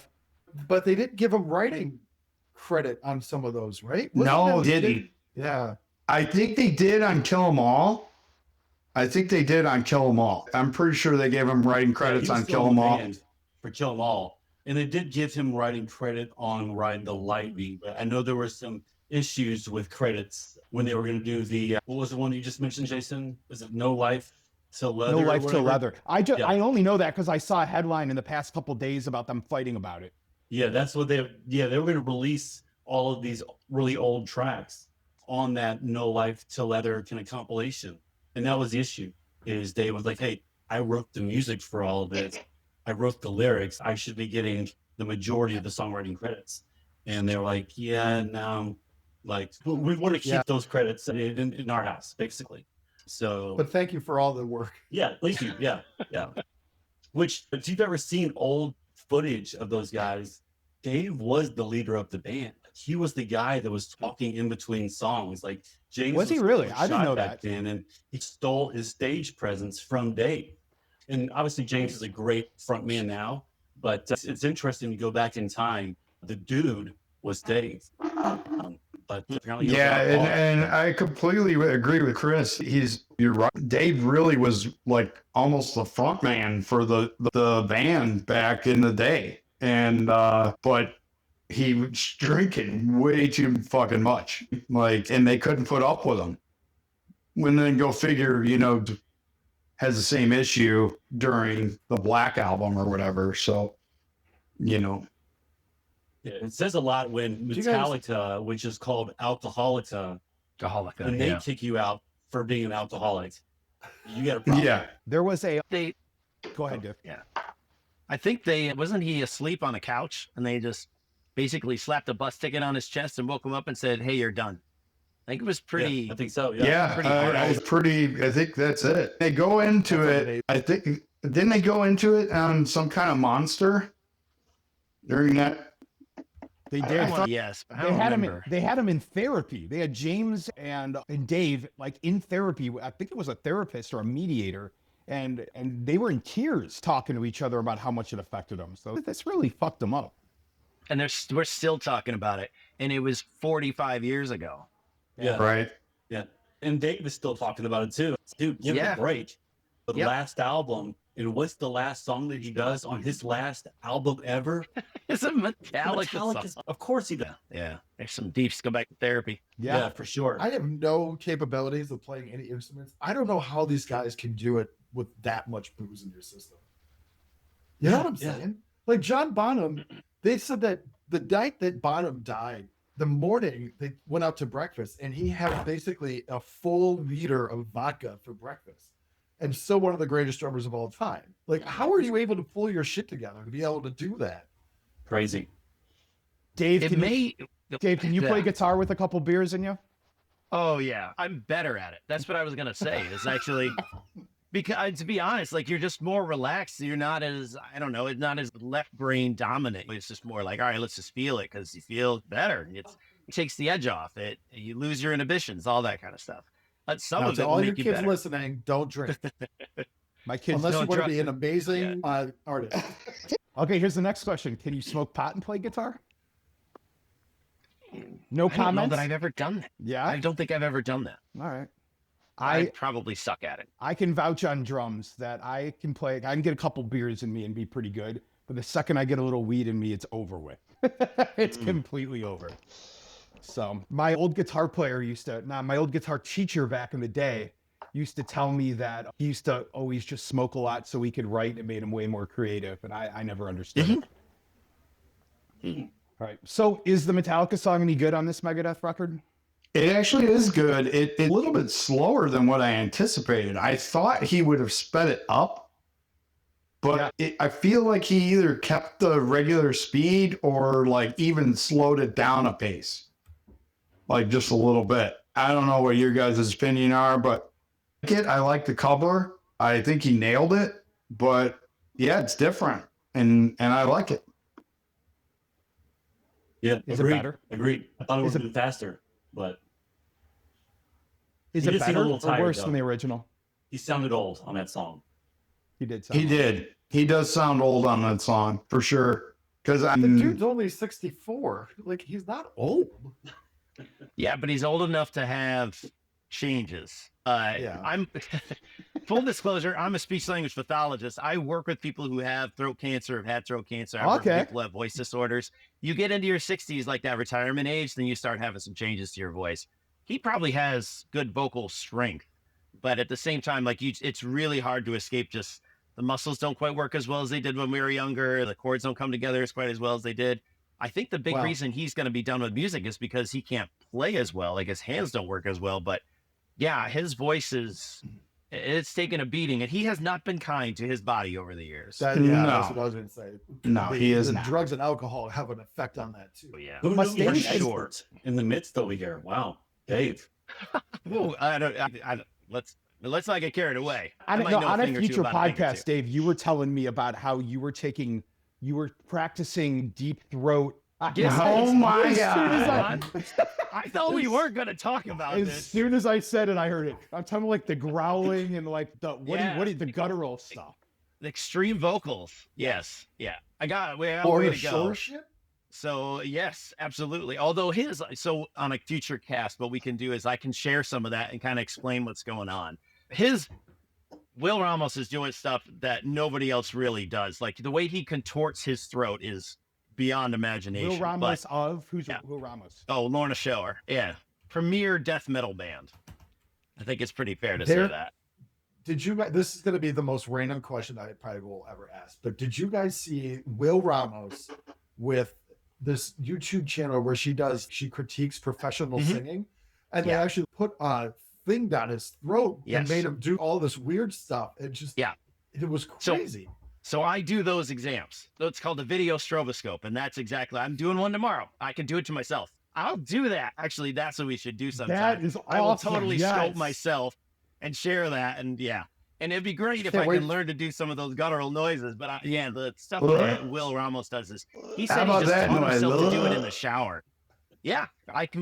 But they didn't give him writing credit on some of those, right? No, Wasn't did he? Yeah. I think they did on Kill 'Em All. I'm pretty sure they gave him writing credits Yeah, he was on still Kill in 'Em the All. band for Kill 'Em All. And they did give him writing credit on Ride the Lightning, but I know there were some issues with credits when they were going to do the, what was the one you just mentioned, Jason? Was it No Life Till Leather? No or Life Till whatever? Leather. Yeah. I only know that because I saw a headline in the past couple days about them fighting about it. Yeah, that's what they were going to release all of these really old tracks on that No Life Till Leather kind of compilation. And that was the issue, is they was like, hey, I wrote the music for all of this. I wrote the lyrics. I should be getting the majority of the songwriting credits. And they were like, yeah, no, like we want to keep those credits in our house, basically. So, But thank you for all the work. yeah, thank you. Yeah, yeah. Which, if you've ever seen old footage of those guys, Dave was the leader of the band. He was the guy that was talking in between songs. Like James Was he really? super I didn't shy know back that. then, and he stole his stage presence from Dave. And obviously, James is a great front man now. But it's interesting to go back in time. The dude was Dave. But apparently, he was Yeah, outlaw. and I completely agree with Chris. You're right. Dave really was like almost the front man for the band back in the day. And but he was drinking way too fucking much. Like, and they couldn't put up with him. When then go figure, has the same issue during the Black album or whatever. So, Yeah, it says a lot when you guys- Metallica, which is called Alcoholica, Alcoholic. when they kick you out for being an alcoholic, you got a problem. yeah. There was a. They, Go ahead, Dick. yeah. I think wasn't he asleep on a couch and they just basically slapped a bus ticket on his chest and woke him up and said, "Hey, you're done." I think it was pretty. Yeah, I think so. Yeah. Yeah, pretty hard. I think that's it. They go into That's it. I think didn't they go into it on some kind of monster during that? They I did. thought- Yes, but I They don't had remember. him. They had him in therapy. They had James and Dave like in therapy. I think it was a therapist or a mediator, and they were in tears talking to each other about how much it affected them. So that's really fucked them up. And we're still talking about it, and it was 45 years ago. Yeah. Right. Yeah. And Dave is still talking about it too. Dude, give it Yeah. a break. The Yep. last album, and what's the last song that he does on his last album ever? It's a Metallica song. Of course he does. Yeah, there's some deeps. Go back to therapy. Yeah, for sure. I have no capabilities of playing any instruments. I don't know how these guys can do it with that much booze in your system. You know what I'm Yeah. saying? Like John Bonham, they said that the night that Bonham died, the morning they went out to breakfast and he had basically a full liter of vodka for breakfast. And still one of the greatest drummers of all time. Like, how are you able to pull your shit together to be able to do that? Crazy. Dave, It can may. Dave, can you play Yeah. guitar with a couple beers in you? Oh yeah, I'm better at it. That's what I was gonna say. Is actually because to be honest, like you're just more relaxed. You're not as it's not as left brain dominant. It's just more like, all right, let's just feel it because you feel better. It takes the edge off. You lose your inhibitions, all that kind of stuff. But some Now, of to it will all your make you kids better. listening, don't drink. My kids Unless you don't. want to drug- be an amazing artist. Okay, here's the next question. Can you smoke pot and play guitar? No I don't know comments. that I've ever done that. Yeah. I don't think I've ever done that. All right. I probably suck at it. I can vouch on drums that I can play. I can get a couple beers in me and be pretty good. But the second I get a little weed in me, it's over with. It's completely over. So my old guitar player my old guitar teacher back in the day used to tell me that he used to always just smoke a lot so he could write. It made him way more creative. And I never understood it. All right. So is the Metallica song any good on this Megadeth record? It actually is good. It's a little bit slower than what I anticipated. I thought he would have sped it up, but I feel like he either kept the regular speed or like even slowed it down a pace, like just a little bit. I don't know what your guys' opinion are, but I like the cover. I think he nailed it, but yeah, it's different, and I like it. Yeah. Is it agreed. better? Agreed. I thought it Is would it- have been faster, but Is He it did seem a better little or tired, worse though. than the original? he sounded old on that song. He did. Sound He did. He does sound old on that song for sure. Because The dude's only 64. Like, he's not old. Yeah, but he's old enough to have changes. Yeah. I'm full disclosure, I'm a speech language pathologist. I work with people who have throat cancer, have had throat cancer. I work with Okay. people who have voice disorders. You get into your 60s, like that retirement age, then you start having some changes to your voice. He probably has good vocal strength, but at the same time, like it's really hard to escape. Just the muscles don't quite work as well as they did when we were younger. The chords don't come together as quite as well as they did. I think the big Wow. reason he's going to be done with music is because he can't play as well. Like his hands don't work as well. But yeah, his voice it's taken a beating, and he has not been kind to his body over the years. That's No. what I was going to say. No, he is The not. drugs and alcohol have an effect on that, too. Oh, yeah. Who Must knew he was stay short in the midst over here? Wow. Dave. Whoa, let's not get carried away. I On, might no, know on a thing or two future about thing or podcast, two. Dave, you were telling me about how you were practicing deep throat. Yes, Oh my As soon as God. I thought we weren't going to talk about As this. soon as I said it, I heard it. I'm talking like the growling and like the the guttural stuff. The extreme vocals. Yes. Yeah. We got a way Florida to go. Shore shit? So yes, absolutely. Although on a future cast, what we can do is I can share some of that and kind of explain what's going on. Will Ramos is doing stuff that nobody else really does. Like the way he contorts his throat is beyond imagination. Will Ramos but, of who's yeah. Will Ramos? Oh, Lorna Shore. Yeah. Premier death metal band. I think it's pretty fair to There- say that. Did you guys, this is going to be the most random question I probably will ever ask, but did you guys see Will Ramos with this YouTube channel where she critiques professional singing, and they Yeah. actually put a thing down his throat and Yes. made him do all this weird stuff? It just, Yeah. it was So- crazy. So I do those exams. So it's called a video stroboscope, and that's exactly. I'm doing one tomorrow. I can do it to myself. I'll do that. Actually, that's what we should do sometime. That is I will awesome. totally Yes. scope myself and share that. And yeah, and it'd be great if Can't I wait. can learn to do some of those guttural noises. But the stuff Well, that Will Ramos does is he how said he about just that taught noise? himself to do it in the shower. Yeah,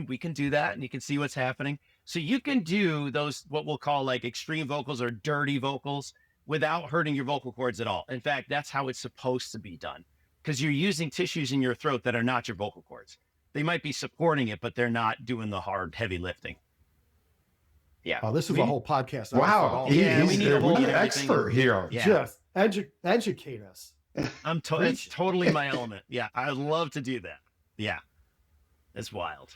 we can do that, and you can see what's happening. So you can do those what we'll call like extreme vocals or dirty vocals without hurting your vocal cords at all. In fact, that's how it's supposed to be done, because you're using tissues in your throat that are not your vocal cords. They might be supporting it, but they're not doing the hard, heavy lifting. Yeah. Oh, this is a whole podcast. Wow, Yeah, we he's need a the whole real everything. expert here. Yeah. Just educate us. It's totally my element. Yeah, I love to do that. Yeah, it's wild.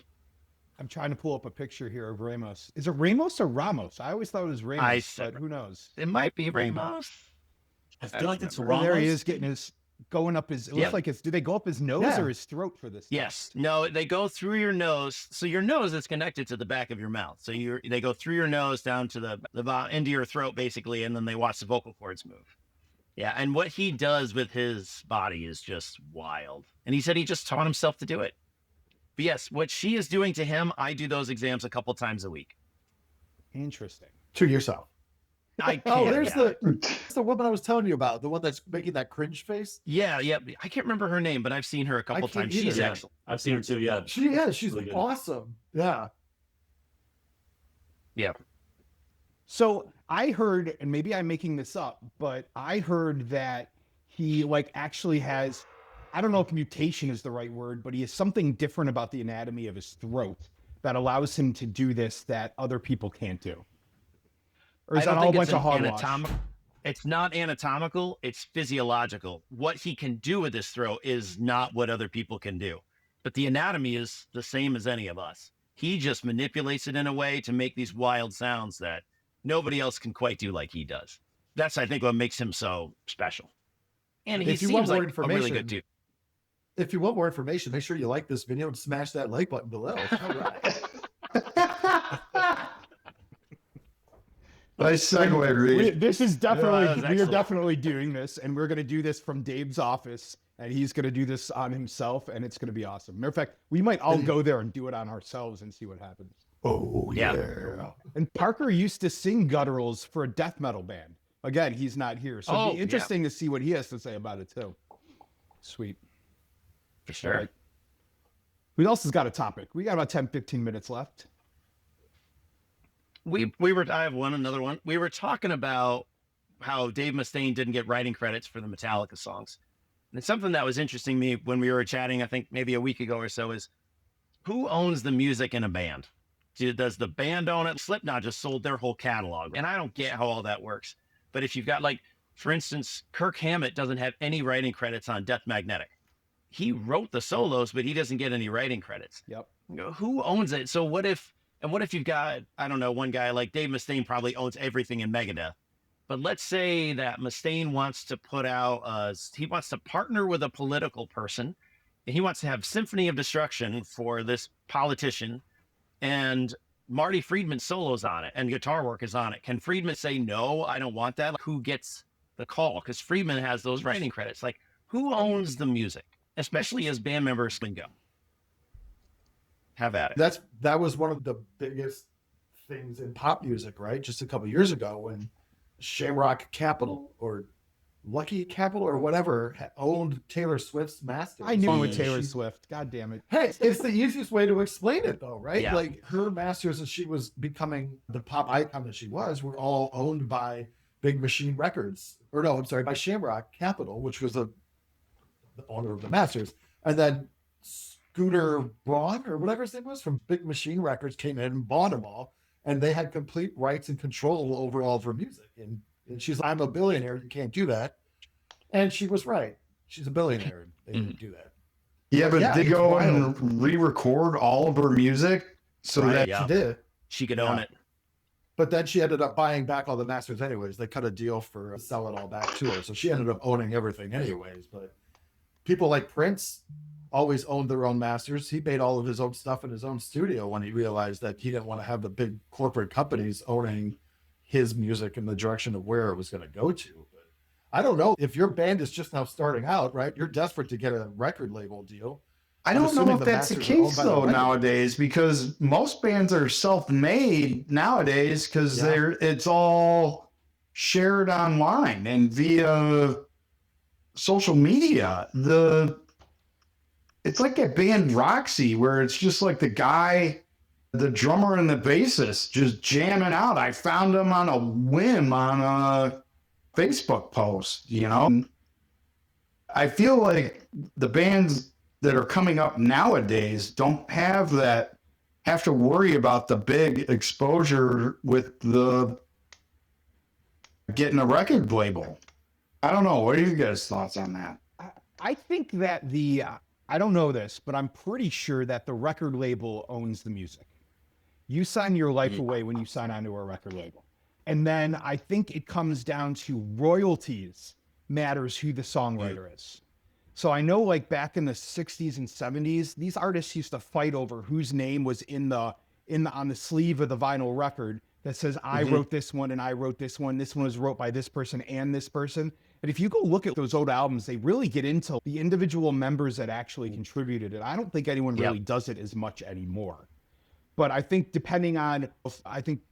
I'm trying to pull up a picture here of Ramos. Is it Ramos or Ramos? I always thought it was Ramos, I but said- who knows? It might be Ramos. I feel like it's Well, Ramos. there he is getting his going up his. It looks Yeah. like it's. Do they go up his nose Yeah. or his throat for this? Yes. No, they go through your nose. So your nose is connected to the back of your mouth. So they go through your nose down to the into your throat basically, and then they watch the vocal cords move. Yeah, and what he does with his body is just wild. And he said he just taught himself to do it. But yes, what she is doing to him, I do those exams a couple times a week. Interesting. To yourself. I Oh, can't, there's yeah. the woman I was telling you about, the one that's making that cringe face. Yeah. I can't remember her name, but I've seen her a couple can't times. either. She's Yeah, excellent. I've seen her too. Yeah. She's Really good. awesome. Yeah. Yeah. So I heard, and maybe I'm making this up, but I heard that he actually has, I don't know if mutation is the right word, but he has something different about the anatomy of his throat that allows him to do this that other people can't do. Or is I that don't all a think bunch it's of hogwash? It's not anatomical, it's physiological. What he can do with his throat is not what other people can do. But the anatomy is the same as any of us. He just manipulates it in a way to make these wild sounds that nobody else can quite do like he does. That's, I think, what makes him so special. And he If you seems want more like a really information, good dude. If you want more information, make sure you like this video and smash that like button below. All right. Nice segue, Reed. This is definitely, that was we are excellent. definitely doing this, and we're going to do this from Dave's office, and he's going to do this on himself, and it's going to be awesome. Matter of fact, we might all go there and do it on ourselves and see what happens. Oh, Yeah. yeah. And Parker used to sing gutturals for a death metal band. Again, he's not here, so Oh, it'd be yeah. interesting to see what he has to say about it too. Sweet. For sure. All right. Who else has got a topic? We got about 10, 15 minutes left. I have another one. We were talking about how Dave Mustaine didn't get writing credits for the Metallica songs. And it's something that was interesting to me when we were chatting, I think maybe a week ago or so, is who owns the music in a band? Does the band own it? Slipknot just sold their whole catalog. And I don't get how all that works. But if you've got, for instance, Kirk Hammett doesn't have any writing credits on Death Magnetic. He wrote the solos, but he doesn't get any writing credits. Yep. Who owns it? So what if you've got, I don't know, one guy like Dave Mustaine probably owns everything in Megadeth. But let's say that Mustaine wants to put out, he wants to partner with a political person, and he wants to have Symphony of Destruction for this politician, and Marty Friedman's solos on it and guitar work is on it. Can Friedman say, no, I don't want that? Who gets the call? Because Friedman has those writing credits. Who owns the music, especially as band members can go? Have at it. That was one of the biggest things in pop music, right? Just a couple of years ago when Shamrock Capital or Lucky Capital or whatever owned Taylor Swift's masters. I knew it with She- Taylor Swift. God damn it. Hey, it's the easiest way to explain it though, right? Yeah. Her masters as she was becoming the pop icon that she was were all owned by Big Machine Records. Or no, I'm sorry, by Shamrock Capital, which was the owner of the masters. And then Scooter Braun or whatever his name was from Big Machine Records came in and bought them all. And they had complete rights and control over all of her music. And she's like, I'm a billionaire. You can't do that. And she was right. She's a billionaire. They didn't do that. Yeah, but Yeah, they it's go wild. and re-record all of her music so Right, that yeah. She did. She could own Yeah. it. But then she ended up buying back all the masters anyways. They cut a deal for sell it all back to her. So she ended up owning everything anyways. But people like Prince always owned their own masters. He made all of his own stuff in his own studio when he realized that he didn't want to have the big corporate companies owning his music in the direction of where it was going to go to. But I don't know if your band is just now starting out, right? You're desperate to get a record label deal. I I'm don't know assuming if the that's the masters are owned case by the though record. nowadays, because most bands are self-made nowadays because Yeah. it's all shared online and via social media. It's like that band Roxy where it's just like the drummer and the bassist just jamming out. I found them on a whim on a Facebook post, you know? I feel like the bands that are coming up nowadays don't have to worry about the big exposure with the getting a record label. I don't know. What are you guys' thoughts on that? I think that I don't know this, but I'm pretty sure that the record label owns the music. You sign your life away when you sign onto a record label. And then I think it comes down to royalties matters who the songwriter is. So I know like back in the 60s and 70s, these artists used to fight over whose name was on the sleeve of the vinyl record that says, I wrote this one and I wrote this one. This one was wrote by this person and this person. And if you go look at those old albums, they really get into the individual members that actually contributed it. I don't think anyone really does it as much anymore. But I think Pink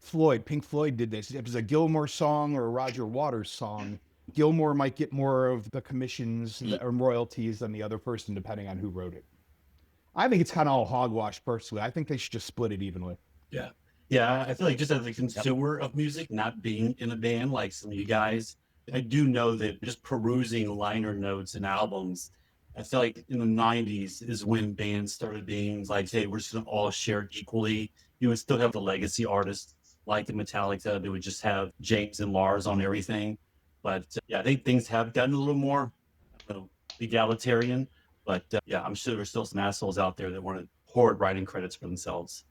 Floyd did this. If it was a Gilmore song or a Roger Waters song, Gilmore might get more of the commissions or royalties than the other person, depending on who wrote it. I think it's kind of all hogwash personally. I think they should just split it evenly. Yeah. Yeah. I feel like just as a consumer of music, not being in a band like some of you guys, I do know that just perusing liner notes and albums, I feel like in the 90s is when bands started being like, hey, we're just going to all share equally. You would still have the legacy artists like the Metallica. They would just have James and Lars on everything. But yeah, I think things have gotten a little more egalitarian. But yeah, I'm sure there's still some assholes out there that want to hoard writing credits for themselves.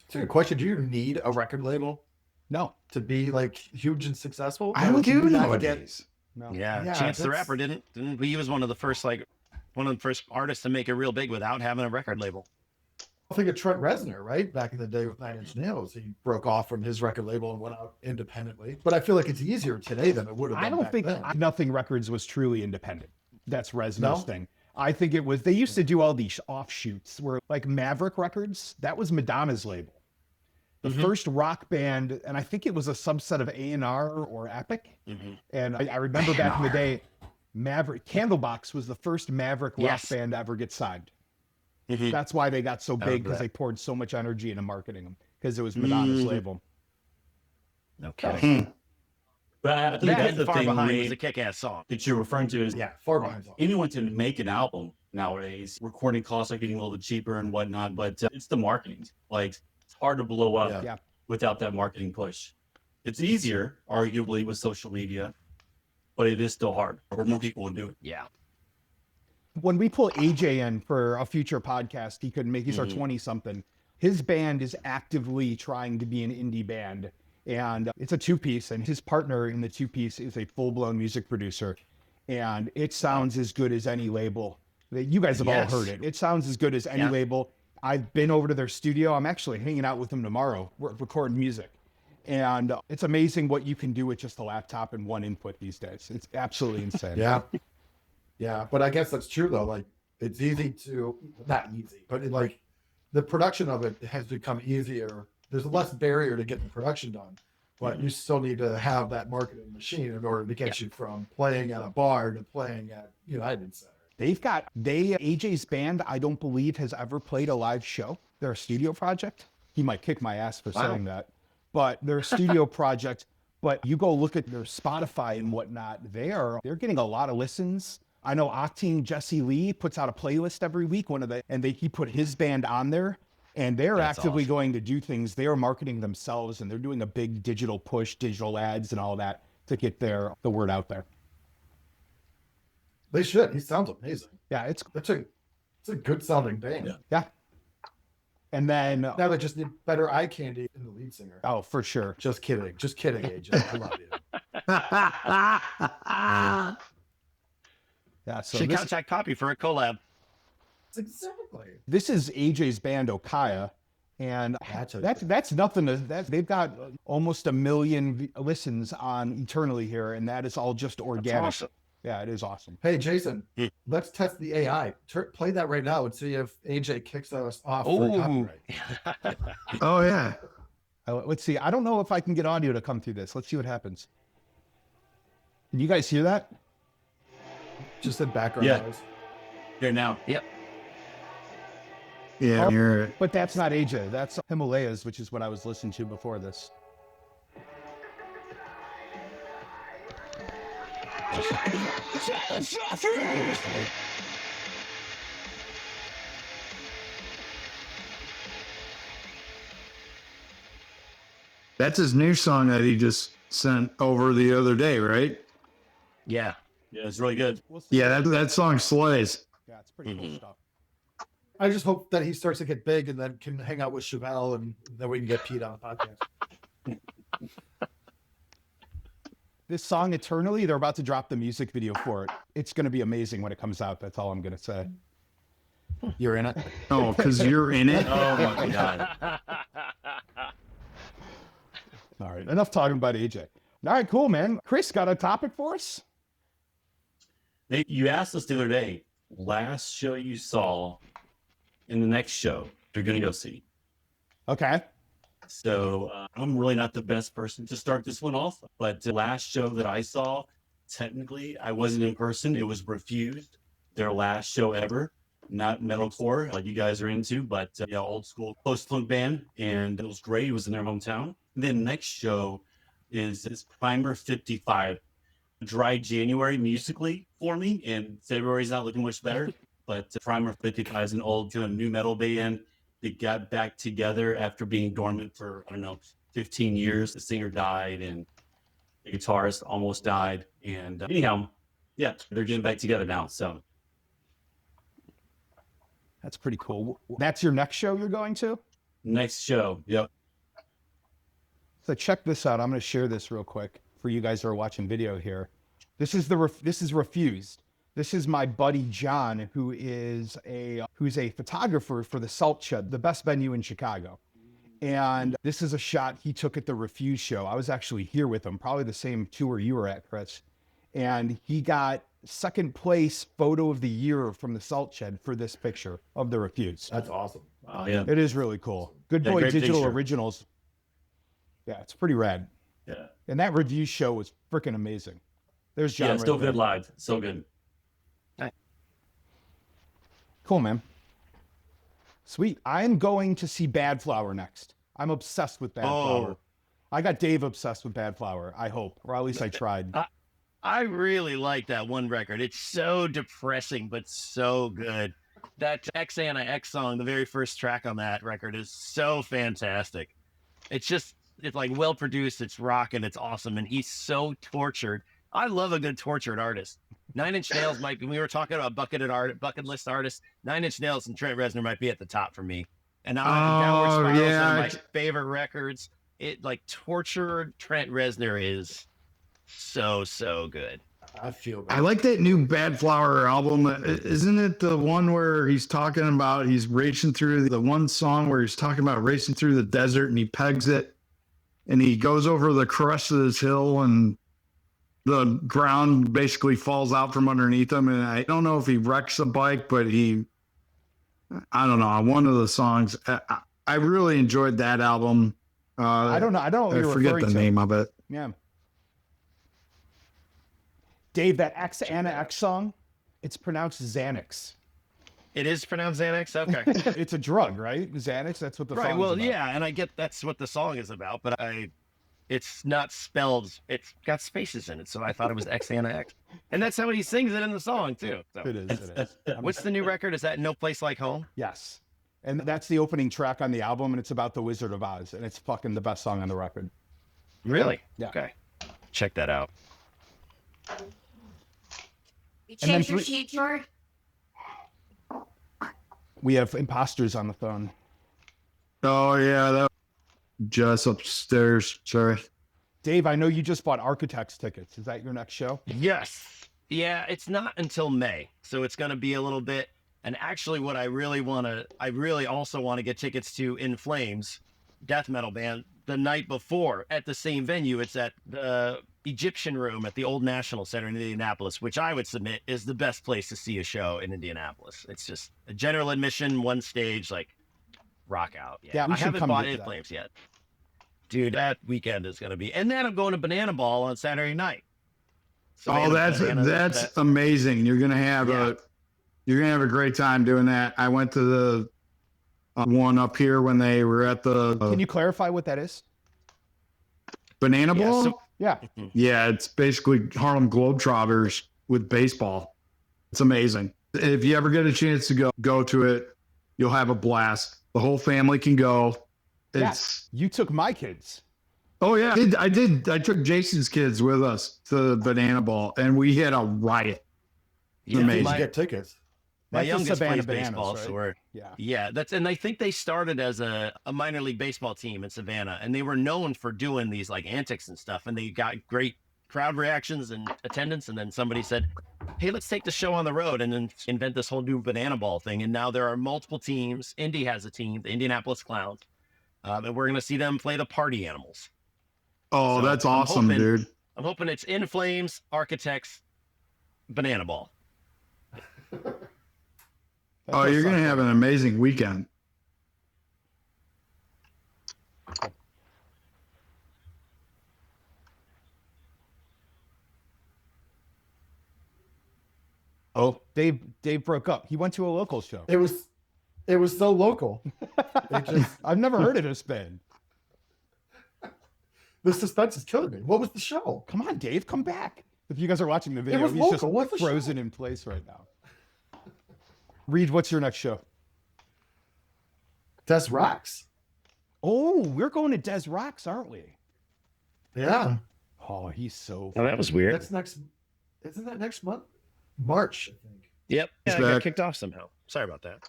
So a question, do you need a record label No. to be like huge and successful? I don't Can do you not nowadays. No. Yeah, Yeah, Chance the that's- Rapper didn't he was one of the first artists to make it real big without having a record label. I think of Trent Reznor, right? Back in the day with 9 Inch Nails, he broke off from his record label and went out independently. But I feel like it's easier today than it would have been I don't back think then. Nothing Records was truly independent. That's Reznor's No? thing. I think it was, they used to do all these offshoots where like Maverick Records, that was Madonna's label. The first rock band, and I think it was a subset of A&R or Epic. And I remember back in the day, Candlebox was the first Maverick rock band to ever get signed. That's why they got so big, because they poured so much energy into marketing them, because it was Madonna's label. No kidding. But I think That that's and the Far thing Behind Ray, was a kick-ass song. that you're referring to is Yeah, far behind. anyone can make an album nowadays. Recording costs are getting a little bit cheaper and whatnot, but it's the marketing. Like, it's hard to blow up Yeah. without that marketing push. It's easier, arguably, with social media, but it is still hard. Or more people will do it. Yeah. When we pull AJ in for a future podcast, he's our 20 something. His band is actively trying to be an indie band, and it's a 2-piece, and his partner in the 2-piece is a full-blown music producer, and it sounds as good as any label. You guys have all heard it. It sounds as good as any label. I've been over to their studio. I'm actually hanging out with them tomorrow. We're recording music, and it's amazing what you can do with just a laptop and one input these days. It's absolutely insane. Yeah. Yeah, but I guess that's true though. Like, it's easy to, not easy, but like the production of it has become easier. There's less barrier to get the production done, but you still need to have that marketing machine in order to get you from playing at a bar to playing at United Center. AJ's band, I don't believe, has ever played a live show. They're a studio project. He might kick my ass for saying that, but they're a studio project. But you go look at their Spotify and whatnot, they're getting a lot of listens. I know Octane Jesse Lee puts out a playlist every week. He put his band on there, and they're actively going to do things. They are marketing themselves, and they're doing a big digital push, digital ads, and all that to get the word out there. They should. He sounds amazing. Yeah, it's It's a good sounding band. yeah. And then Now they just need better eye candy in the lead singer. oh, for sure. Just kidding, AJ. I love you. Yeah, so Should this, contact Poppy for a collab. Exactly. this is AJ's band Okaya, and That's that's nothing to that. They've got almost 1 million listens on Eternally here, and that is all just organic. awesome. Yeah, it is awesome. Hey, Jason, Hmm. let's test the AI. Play that right now and see if AJ kicks us off for Ooh. copyright. Oh yeah. Let's see. I don't know if I can get audio to come through this. Let's see what happens. Can you guys hear that? Just in background Yeah. noise. Here now. Yep. Yeah. You're But that's not AJ. That's Himalayas, which is what I was listening to before this. that's his new song that he just sent over the other day, right? Yeah. Yeah, it's really good. We'll see. Yeah, that song slays. Yeah, it's pretty cool stuff. I just hope that he starts to get big and then can hang out with Chevelle and then we can get Pete on the podcast. This song Eternally, they're about to drop the music video for it. It's going to be amazing when it comes out. That's all I'm going to say. You're in it? Oh, because you're in it. Oh my god. All right, enough talking about AJ. All right, cool, man. Chris, got a topic for us? Hey, you asked us the other day, last show you saw in the next show you're gonna go see. Okay. So I'm really not the best person to start this one off, but the last show that I saw, technically I wasn't in person. It was Refused, their last show ever. Not metalcore like you guys are into, but old school post-punk band, and it was great. It was in their hometown. And then next show is Primer 55. Dry January musically for me, and February's not looking much better. But Primer 55 is an old kind of new metal band that got back together after being dormant for 15 years. The singer died, and the guitarist almost died. And anyhow, yeah, they're getting back together now. So That's pretty cool. That's your next show you're going to? next show, yep. So check this out. I'm going to share this real quick for you guys who are watching video here. This is Refused. This is my buddy John, who's a photographer for the Salt Shed, the best venue in Chicago. And this is a shot he took at the Refused show. I was actually here with him, probably the same tour you were at, Chris. And he got second place photo of the year from the Salt Shed for this picture of the Refused. That's awesome. Oh yeah, It is really cool. Good Yeah, Boy great Digital picture. Originals. Yeah, it's pretty rad. yeah, And that review show was freaking amazing. There's John. yeah. right Still there. good live, so good. Cool, man. Sweet. I'm going to see Bad Flower next. I'm obsessed with Bad Flower. I got Dave obsessed with Bad Flower, I hope. Or at least I tried. I really like that one record. It's so depressing, but so good. That X Anna X song, the very first track on that record, is so fantastic. It's like well produced, it's rocking, it's awesome, and he's so tortured. I love a good tortured artist. 9 Inch Nails might be, we were talking about bucket list artists. 9 Inch Nails and Trent Reznor might be at the top for me. And Downward Spiral is one of my favorite records. It like tortured Trent Reznor is so good. I feel I like that new Bad Flower album. Isn't it the one where he's talking about he's racing through the one song where he's talking about racing through the desert and he pegs it and he goes over the crest of this hill and the ground basically falls out from underneath him. And I don't know if he wrecks the bike, but I don't know. One of the songs, I really enjoyed that album. I don't know. I don't know what I you're forget referring the to. name of it. Yeah. Dave, that X Anna X song, it's pronounced Xanax. It is pronounced Xanax? Okay. It's a drug, right? Xanax, that's what the Right. song's Well, about. yeah, and I get that's what the song is about, but it's not spelled. It's got spaces in it, so I thought it was X Anna X, and that's how he sings it in the song too. So. It is. What's the new record? Is that No Place Like Home? Yes. And that's the opening track on the album, and it's about the Wizard of Oz, and it's fucking the best song on the record. Really? Yeah. Okay. Check that out. You And then changed your sheet, George? We have imposters on the phone. Oh yeah, that just upstairs. Sorry. Dave, I know you just bought Architects tickets. Is that your next show? Yes. Yeah, it's not until May. So it's going to be a little bit. And actually, what I really also want to get tickets to In Flames, death metal band, the night before at the same venue. It's at the Egyptian Room at the Old National Center in Indianapolis, which I would submit is the best place to see a show in Indianapolis. It's just a general admission, one stage, like rock out. Yeah, we I should haven't come bought to In that. Flames yet. Dude, that weekend is going to be. And then I'm going to Banana Ball on Saturday night. Oh, that's amazing. You're gonna have a great time doing that. I went to the one up here when they were at the Can you clarify what that is? Banana Ball. Yeah. Yeah, it's basically Harlem Globetrotters with baseball. It's amazing. If you ever get a chance to go to it, you'll have a blast. The whole family can go. It's You took my kids. Oh yeah, I did. I took Jason's kids with us to Banana Ball, and we had a riot. Yeah, amazing. You get tickets. My That's the youngest Savannah plays Bananas, baseball, right? so we're Yeah. and I think they started as a minor league baseball team in Savannah, and they were known for doing these like antics and stuff, and they got great crowd reactions and attendance. And then somebody said, "Hey, let's take the show on the road and then invent this whole new Banana Ball thing." And now there are multiple teams. Indy has a team, the Indianapolis Clowns, and we're going to see them play the Party Animals. Oh, So that's I'm awesome, hoping- dude. I'm hoping it's In Flames, Architects, Banana Ball. Oh, you're gonna have an amazing weekend. Oh, Dave broke up. He went to a local show. It was so local. It just, I've never heard of this band. the suspense is killing me. What was the show? Come on, Dave, come back. If you guys are watching the video, was he's local. just What's the frozen in place right now. Reed, what's your next show? Des Rocks. Oh, we're going to Des Rocks, aren't we? Yeah. Oh, he's so. Oh, that was weird. That's next. Isn't that next month? March, I think. Yep. He's Yeah, I got back. kicked off somehow. Sorry about that.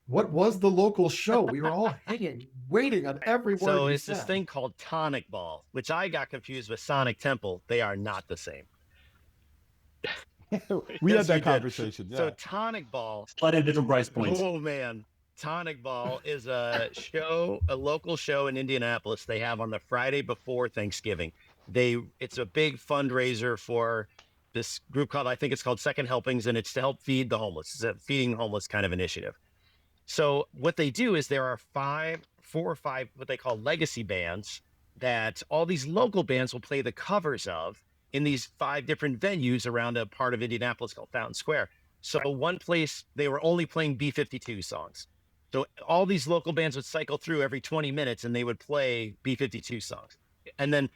What was the local show? We were all hanging, waiting on every word. So you it's this said. thing called Tonic Ball, which I got confused with Sonic Temple. They are not the same. We Yes, had that we did. conversation. Yeah. So Tonic Ball, Slightly different price points. oh man, Tonic Ball is a local show in Indianapolis. They have on the Friday before Thanksgiving. It's a big fundraiser for this group called, I think it's called Second Helpings, and it's to help feed the homeless. It's a feeding the homeless kind of initiative. So what they do is there are 4 or 5 what they call legacy bands that all these local bands will play the covers of in these 5 different venues around a part of Indianapolis called Fountain Square. So one place they were only playing B-52 songs. So all these local bands would cycle through every 20 minutes and they would play B-52 songs. And then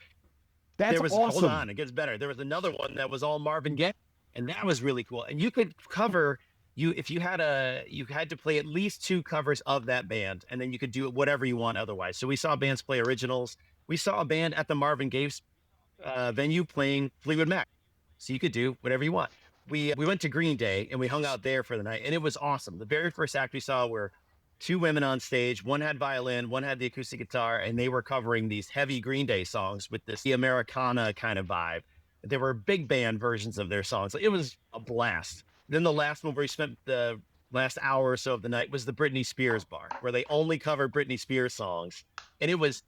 That's there was, awesome. hold on, it gets better. There was another one that was all Marvin Gaye, and that was really cool. And you could cover if you had to play at least 2 covers of that band, and then you could do whatever you want otherwise. So we saw bands play originals. We saw a band at the Marvin Gaye venue playing Fleetwood Mac. So you could do whatever you want. We went to Green Day and we hung out there for the night, and it was awesome. The very first act we saw were 2 women on stage. One had violin, one had the acoustic guitar, and they were covering these heavy Green Day songs with the Americana kind of vibe. There were big band versions of their songs. It was a blast. Then the last one where we spent the last hour or so of the night was the Britney Spears bar, where they only covered Britney Spears songs. And it was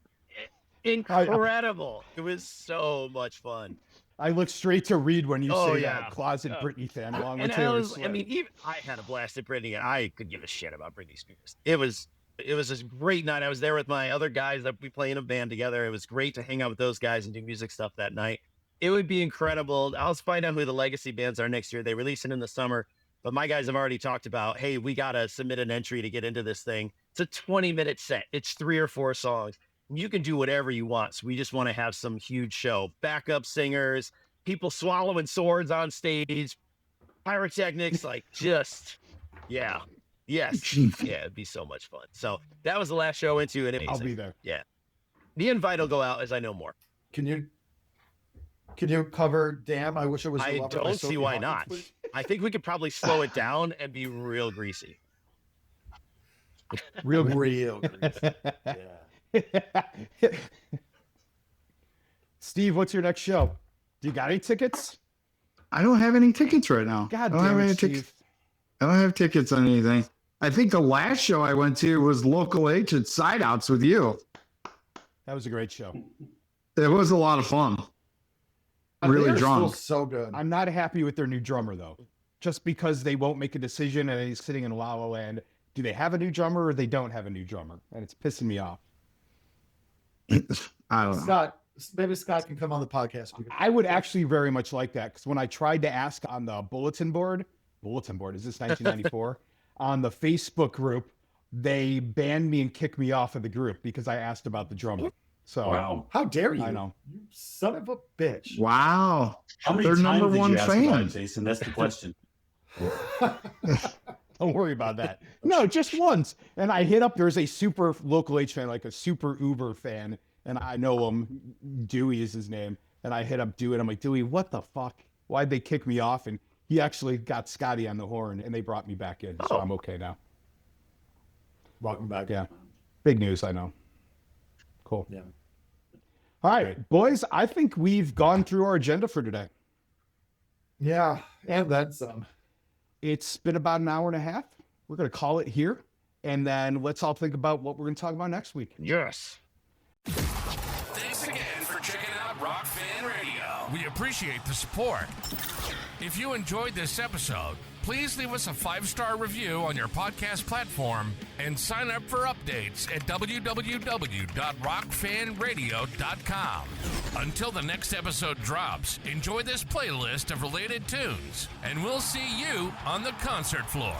incredible. It was so much fun. I looked straight to Reed when you Oh, say yeah. that. Closet Britney fan along with And Taylor Swift. even I had a blast at Britney, and I could give a shit about Britney Spears. It was a great night. I was there with my other guys that we play in a band together. It was great to hang out with those guys and do music stuff that night. It would be incredible. I'll find out who the legacy bands are next year. They release it in the summer, but my guys have already talked about, hey, we got to submit an entry to get into this thing. It's a 20-minute set. It's 3 or 4 songs. You can do whatever you want. So we just want to have some huge show. Backup singers, people swallowing swords on stage, pyrotechnics, yeah. Yes. Yeah, it'd be so much fun. So that was the last show I went to, and I'll be there. Yeah. The invite will go out as I know more. Can you Can you cover Damn? I wish it was. Your I Lover by don't see Sophie why Hawkins, not. please? I think we could probably slow it down and be real greasy. Real Real. greasy. Yeah. Steve, what's your next show? Do you got any tickets? I don't have any tickets right now. God I don't have damn any it, Steve. I don't have tickets on anything. I think the last show I went to was Local H at Side Outs with you. That was a great show. It was a lot of fun. Really They are drunk. still so good. I'm not happy with their new drummer, though. Just because they won't make a decision and he's sitting in La La Land. Do they have a new drummer or they don't have a new drummer? And it's pissing me off. I don't know. Scott, maybe Scott can come on the podcast. I would actually very much like that because when I tried to ask on the bulletin board, is this 1994? On the Facebook group, they banned me and kicked me off of the group because I asked about the drummer. So Wow. How dare you? I know. You son of a bitch. Wow. How many They're times number did one you ask fan. about it, Jason? That's the question. Don't worry about that. No, just once. And I hit up, there's a super Local H fan, like a super Uber fan. And I know him. Dewey is his name. And I hit up Dewey and I'm like, Dewey, what the fuck? Why'd they kick me off? And he actually got Scotty on the horn and they brought me back in. So I'm okay now. Welcome back. Yeah. Big news, I know. Cool. Yeah. All right, boys, I think we've gone through our agenda for today. Yeah, and then some. It's been about an hour and a half. We're going to call it here. And then let's all think about what we're going to talk about next week. Yes. Thanks again for checking out Rock Fan Radio. We appreciate the support. If you enjoyed this episode, please leave us a 5-star review on your podcast platform and sign up for updates at www.rockfanradio.com. Until the next episode drops, enjoy this playlist of related tunes, and we'll see you on the concert floor.